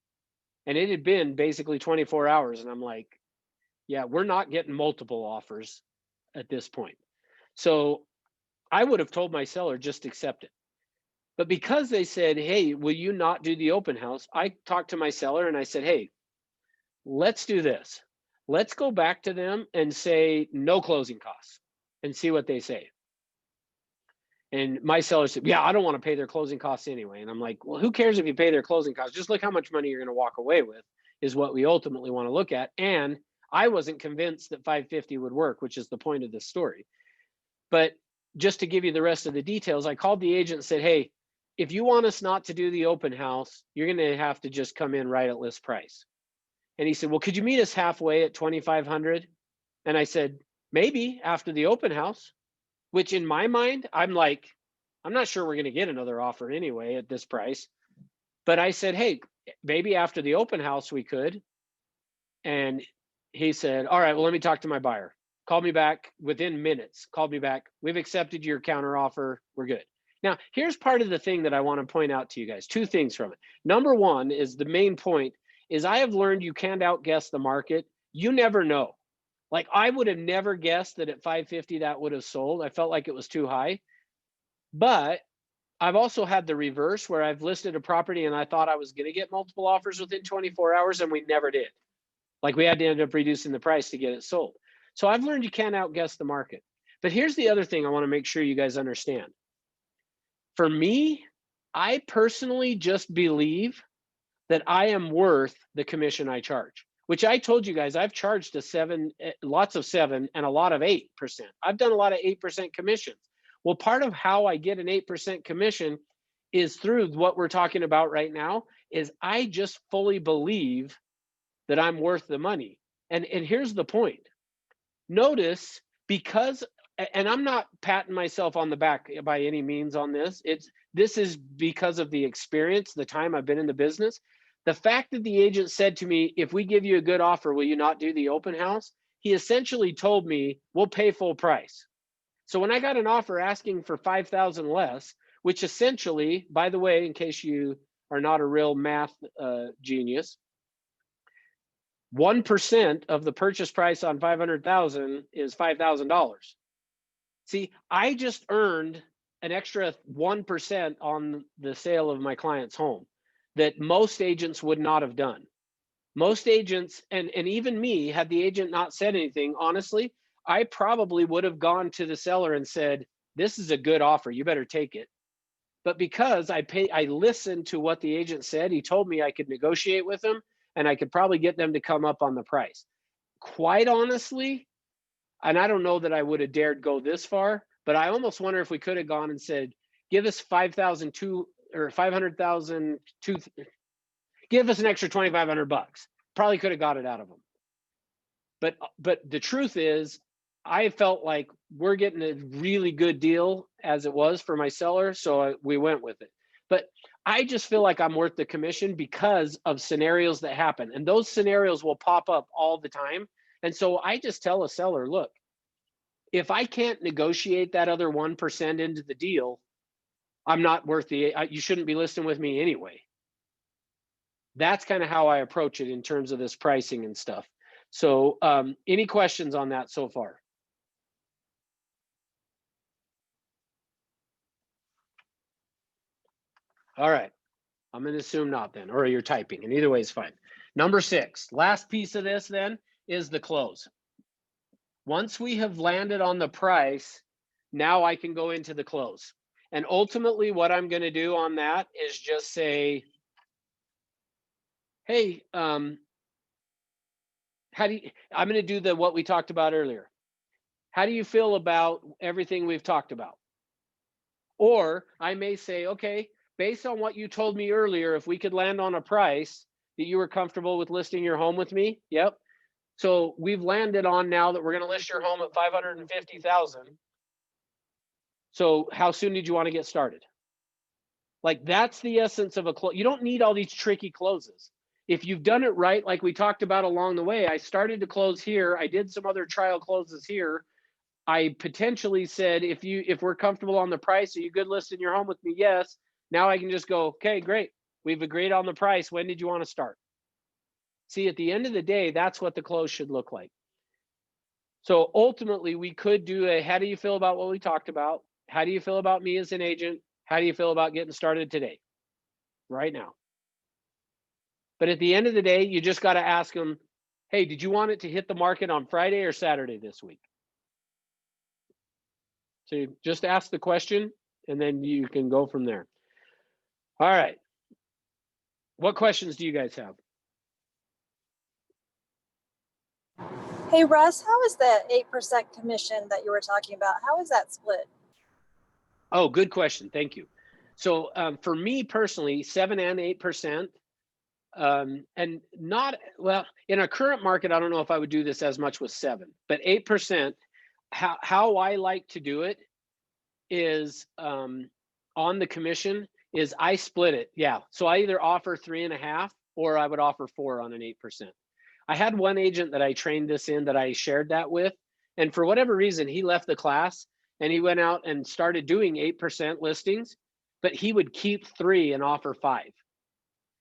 And it had been basically 24 hours. And I'm like, yeah, we're not getting multiple offers at this point. So I would have told my seller, just accept it. But because they said, hey, will you not do the open house? I talked to my seller and I said, hey, let's do this. Let's go back to them and say no closing costs and see what they say. And my seller said, yeah, I don't want to pay their closing costs anyway. And I'm like, well, who cares if you pay their closing costs? Just look how much money you're going to walk away with is what we ultimately want to look at. And I wasn't convinced that 550 would work, which is the point of this story. But just to give you the rest of the details, I called the agent and said, hey, if you want us not to do the open house, you're going to have to just come in right at list price. And he said, well, could you meet us halfway at 2,500? And I said, maybe after the open house, which in my mind, I'm like, I'm not sure we're going to get another offer anyway at this price. But I said, hey, maybe after the open house we could. And he said, all right, well, let me talk to my buyer. Called me back within minutes, called me back. We've accepted your counter offer. We're good. Now, here's part of the thing that I want to point out to you guys. Two things from it. Number one is the main point is I have learned you can't outguess the market. You never know. Like I would have never guessed that at 550 that would have sold. I felt like it was too high. But I've also had the reverse where I've listed a property and I thought I was going to get multiple offers within 24 hours and we never did. Like we had to end up reducing the price to get it sold. So I've learned you can't outguess the market. But here's the other thing I want to make sure you guys understand. For me, I personally just believe that I am worth the commission I charge, which I told you guys I've charged a 7, lots of 7 and a lot of 8%. I've done a lot of 8% commissions. Well, part of how I get an 8% commission is through what we're talking about right now is I just fully believe that I'm worth the money. And here's the point. Notice because, and I'm not patting myself on the back by any means on this. This is because of the experience, the time I've been in the business. The fact that the agent said to me, if we give you a good offer, will you not do the open house? He essentially told me, we'll pay full price. So when I got an offer asking for 5,000 less, which essentially, by the way, in case you are not a real math genius, 1% of the purchase price on 500,000 is $5,000. See, I just earned an extra 1% on the sale of my client's home that most agents would not have done. Most agents, and even me, had the agent not said anything, honestly, I probably would have gone to the seller and said, this is a good offer, you better take it. But because I listened to what the agent said, he told me I could negotiate with them and I could probably get them to come up on the price. Quite honestly, and I don't know that I would have dared go this far, but I almost wonder if we could have gone and said, give us 5,002 or 500,000, give us an extra 2,500 bucks. Probably could have got it out of them. But the truth is, I felt like we're getting a really good deal as it was for my seller, so we went with it. But I just feel like I'm worth the commission because of scenarios that happen, and those scenarios will pop up all the time. And so I just tell a seller, look, if I can't negotiate that other 1% into the deal, I'm not worth you shouldn't be listing with me anyway. That's kind of how I approach it in terms of this pricing and stuff. So any questions on that so far? All right, I'm going to assume not then, or you're typing, and either way is fine. Number 6, last piece of this then is the close. Once we have landed on the price, now I can go into the close. And ultimately what I'm going to do on that is just say, hey, I'm going to do what we talked about earlier. How do you feel about everything we've talked about? Or I may say, okay, based on what you told me earlier, if we could land on a price that you were comfortable with listing your home with me, yep. So we've landed on now that we're going to list your home at 550,000. So how soon did you want to get started? Like that's the essence of a close. You don't need all these tricky closes. If you've done it right, like we talked about along the way, I started to close here. I did some other trial closes here. I potentially said, if we're comfortable on the price, are you good listing your home with me? Yes. Now I can just go, okay, great. We've agreed on the price. When did you want to start? See, at the end of the day, that's what the close should look like. So ultimately we could do how do you feel about what we talked about? How do you feel about me as an agent? How do you feel about getting started today? Right now. But at the end of the day, you just got to ask them, hey, did you want it to hit the market on Friday or Saturday this week? So you just ask the question and then you can go from there. All right. What questions do you guys have? Hey, Russ, how is the 8% commission that you were talking about? How is that split? Oh, good question. Thank you. So for me personally, 7 and 8%, and not, well, in a current market, I don't know if I would do this as much with 7, but 8%, how I like to do it is on the commission is I split it. Yeah. So I either offer 3.5 or I would offer 4 on an 8%. I had one agent that I trained this in that I shared that with. And for whatever reason, he left the class and he went out and started doing 8% listings, but he would keep 3 and offer 5.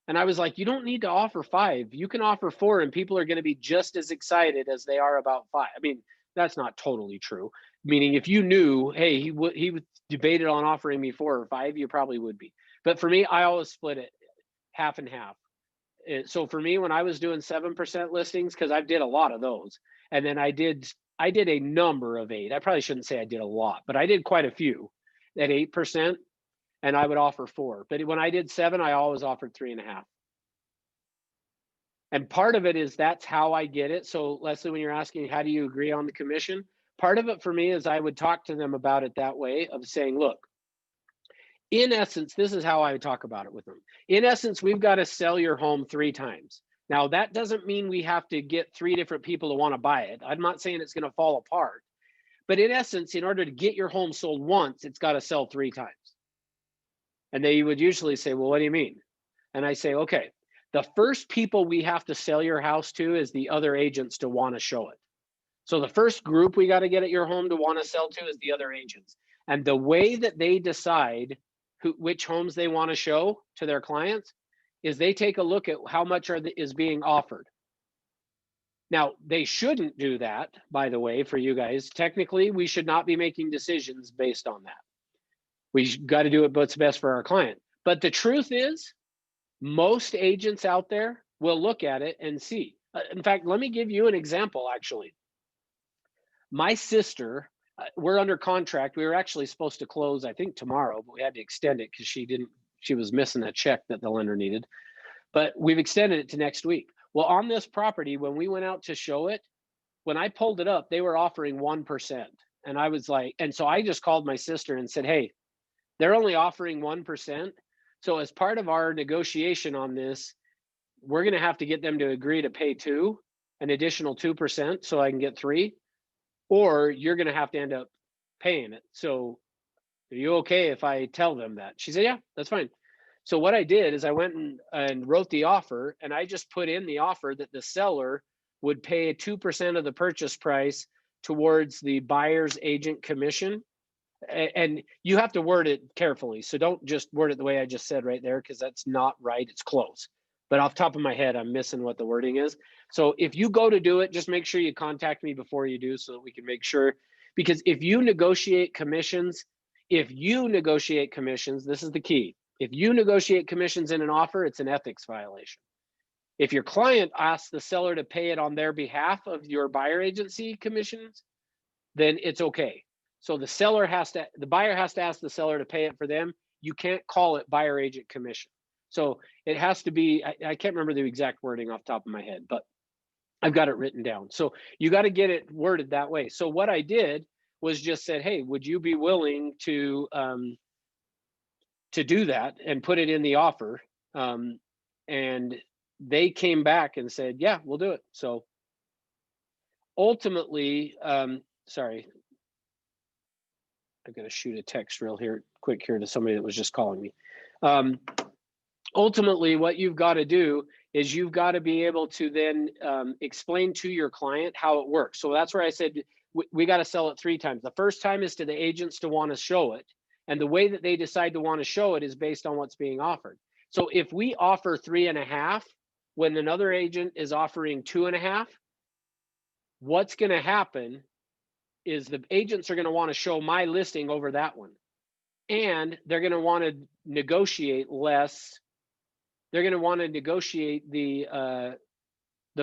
And I was like, you don't need to offer 5. You can offer 4 and people are going to be just as excited as they are about 5. I mean, that's not totally true. Meaning if you knew, hey, he would debated on offering me 4 or 5, you probably would be. But for me, I always split it half and half. So for me, when I was doing 7% listings, because I did a lot of those, and then I did a number of 8. I probably shouldn't say I did a lot, but I did quite a few at 8%, and I would offer 4. But when I did 7, I always offered 3.5. And part of it is that's how I get it. So Leslie, when you're asking how do you agree on the commission, part of it for me is I would talk to them about it that way of saying, look, in essence, this is how I would talk about it with them. In essence, we've got to sell your home 3 times. Now, that doesn't mean we have to get 3 different people to want to buy it. I'm not saying it's going to fall apart. But in essence, in order to get your home sold once, it's got to sell 3 times. And they would usually say, well, what do you mean? And I say, okay, the first people we have to sell your house to is the other agents to want to show it. So the first group we got to get at your home to want to sell to is the other agents. And the way that they decide which homes they want to show to their clients is they take a look at how much is being offered. Now, they shouldn't do that, by the way, for you guys. Technically, we should not be making decisions based on that. We got to do it what's best for our client. But the truth is, most agents out there will look at it and see. In fact, let me give you an example, actually. My sister, we're under contract. We were actually supposed to close, I think, tomorrow, but we had to extend it because she was missing a check that the lender needed. But we've extended it to next week. Well, on this property, when we went out to show it, when I pulled it up, they were offering 1%. And I was like, and so I just called my sister and said, hey, they're only offering 1%. So as part of our negotiation on this, we're going to have to get them to agree to pay an additional 2% so I can get 3, or you're going to have to end up paying it. So are you okay if I tell them that? She said, yeah, that's fine. So what I did is I went and wrote the offer, and I just put in the offer that the seller would pay 2% of the purchase price towards the buyer's agent commission. And you have to word it carefully. So don't just word it the way I just said right there, because that's not right. It's close. But off the top of my head, I'm missing what the wording is. So if you go to do it, just make sure you contact me before you do so that we can make sure. Because if you negotiate commissions, this is the key. If you negotiate commissions in an offer, it's an ethics violation. If your client asks the seller to pay it on their behalf of your buyer agency commissions, then it's okay. So the buyer has to ask the seller to pay it for them. You can't call it buyer agent commission. So it has to be, I can't remember the exact wording off the top of my head, but I've got it written down. So you got to get it worded that way. So what I did was just said, hey, would you be willing to do that and put it in the offer? And they came back and said, yeah, we'll do it. So ultimately, sorry, I'm going to shoot a text quick here to somebody that was just calling me. Ultimately, what you've got to do is you've got to be able to then explain to your client how it works. So that's where I said, we got to sell it 3 times. The first time is to the agents to want to show it. And the way that they decide to want to show it is based on what's being offered. So if we offer 3.5, when another agent is offering 2.5, what's going to happen is the agents are going to want to show my listing over that one. and they're going to want to negotiate less. They're going to want to negotiate the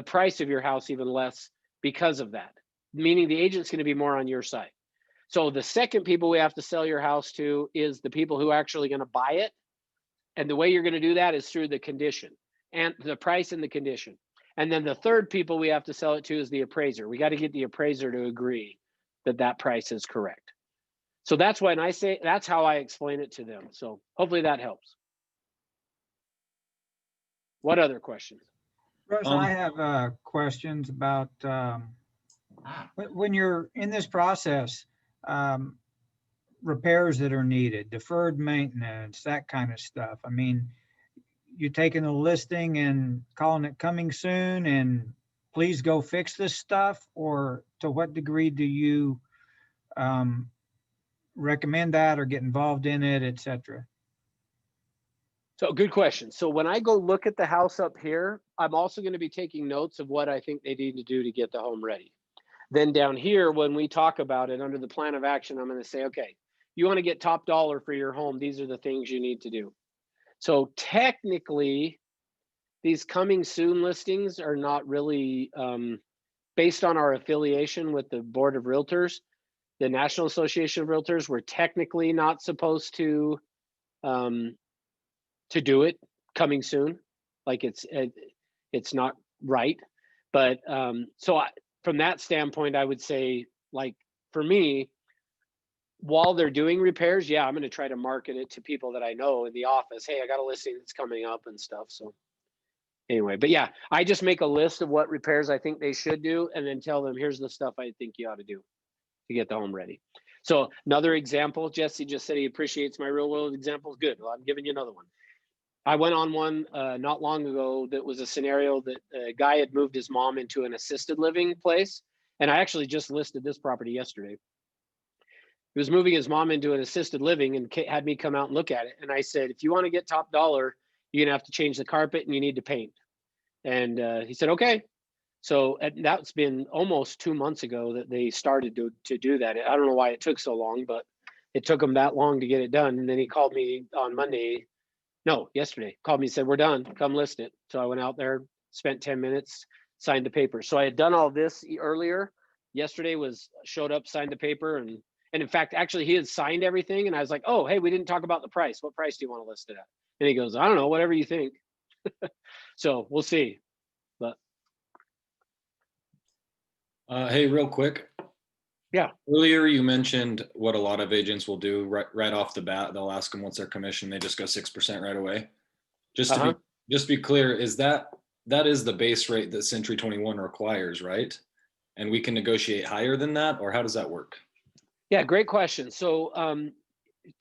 price of your house even less because of that, meaning the agent's going to be more on your side. So the second people we have to sell your house to is the people who are actually going to buy it. And the way you're going to do that is through the condition and the price and the condition. And then the third people we have to sell it to is the appraiser. We got to get the appraiser to agree that that price is correct. So that's when I say, that's how I explain it to them. So hopefully that helps. What other questions? Russ, I have questions about when you're in this process, repairs that are needed, deferred maintenance, that kind of stuff. I mean, you're taking a listing and calling it coming soon and please go fix this stuff, or to what degree do you recommend that or get involved in it, etc.? So good question. So when I go look at the house up here, I'm also going to be taking notes of what I think they need to do to get the home ready. Then down here, when we talk about it under the plan of action, I'm going to say, okay, you want to get top dollar for your home. These are the things you need to do. So technically, these coming soon listings are not really based on our affiliation with the Board of Realtors, the National Association of Realtors. We're technically not supposed to do it coming soon. Like it's not right. But from that standpoint, I would say, like, for me, while they're doing repairs, yeah, I'm going to try to market it to people that I know in the office. Hey, I got a listing that's coming up and stuff. So anyway, but yeah, I just make a list of what repairs I think they should do and then tell them, here's the stuff I think you ought to do to get the home ready. So another example, Jesse just said he appreciates my real world examples. Good. Well, I'm giving you another one. I went on one not long ago that was a scenario that a guy had moved his mom into an assisted living place. And I actually just listed this property yesterday. He was moving his mom into an assisted living and had me come out and look at it. And I said, if you want to get top dollar, you're going to have to change the carpet and you need to paint. And he said, okay. So that's been almost 2 months ago that they started to do that. I don't know why it took so long, but it took them that long to get it done. And then he called me on yesterday, called me and said, we're done, come list it. So I went out there, spent 10 minutes, signed the paper. So I had done all this earlier. Yesterday showed up, signed the paper. And in fact, actually he had signed everything. And I was like, oh, hey, we didn't talk about the price. What price do you want to list it at? And he goes, I don't know, whatever you think. So we'll see. But hey, real quick. Yeah. Earlier you mentioned what a lot of agents will do right off the bat. They'll ask them what's their commission. They just go 6% right away. Just to be clear, is that is the base rate that Century 21 requires, right? And we can negotiate higher than that, or how does that work? Yeah, great question. So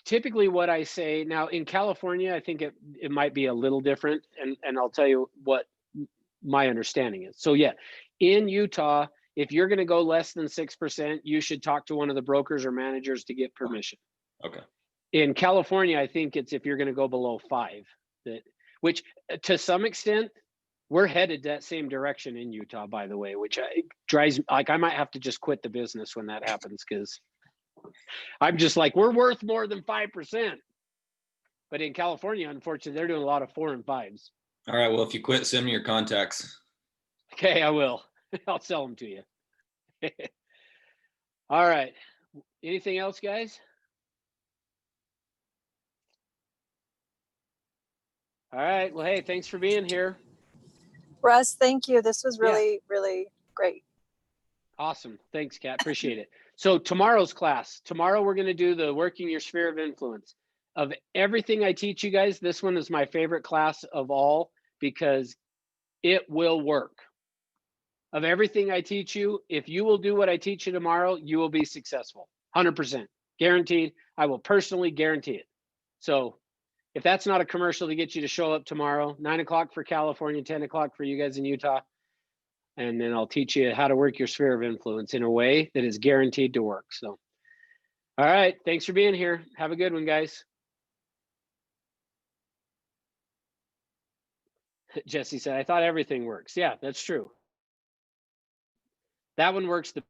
typically what I say now in California, I think it might be a little different, and I'll tell you what my understanding is. So yeah, in Utah, if you're going to go less than 6%, you should talk to one of the brokers or managers to get permission. Okay. In California, I think it's if you're going to go below 5, which to some extent, we're headed that same direction in Utah, by the way, which drives, like, I might have to just quit the business when that happens, because I'm just like, we're worth more than 5%. But in California, unfortunately, they're doing a lot of 4 and 5s. All right. Well, if you quit, send me your contacts. Okay, I will. I'll sell them to you. All right. Anything else, guys? All right. Well, hey, thanks for being here. Russ, thank you. This was really, really great. Awesome. Thanks, Kat. Appreciate it. So tomorrow's class, we're going to do the working your sphere of influence. Of everything I teach you guys, this one is my favorite class of all because it will work. Of everything I teach you, if you will do what I teach you tomorrow, you will be successful. 100%. Guaranteed. I will personally guarantee it. So if that's not a commercial to get you to show up tomorrow, 9 o'clock for California, 10 o'clock for you guys in Utah. And then I'll teach you how to work your sphere of influence in a way that is guaranteed to work. So, all right. Thanks for being here. Have a good one, guys. Jesse said, I thought everything works. Yeah, that's true. That one works the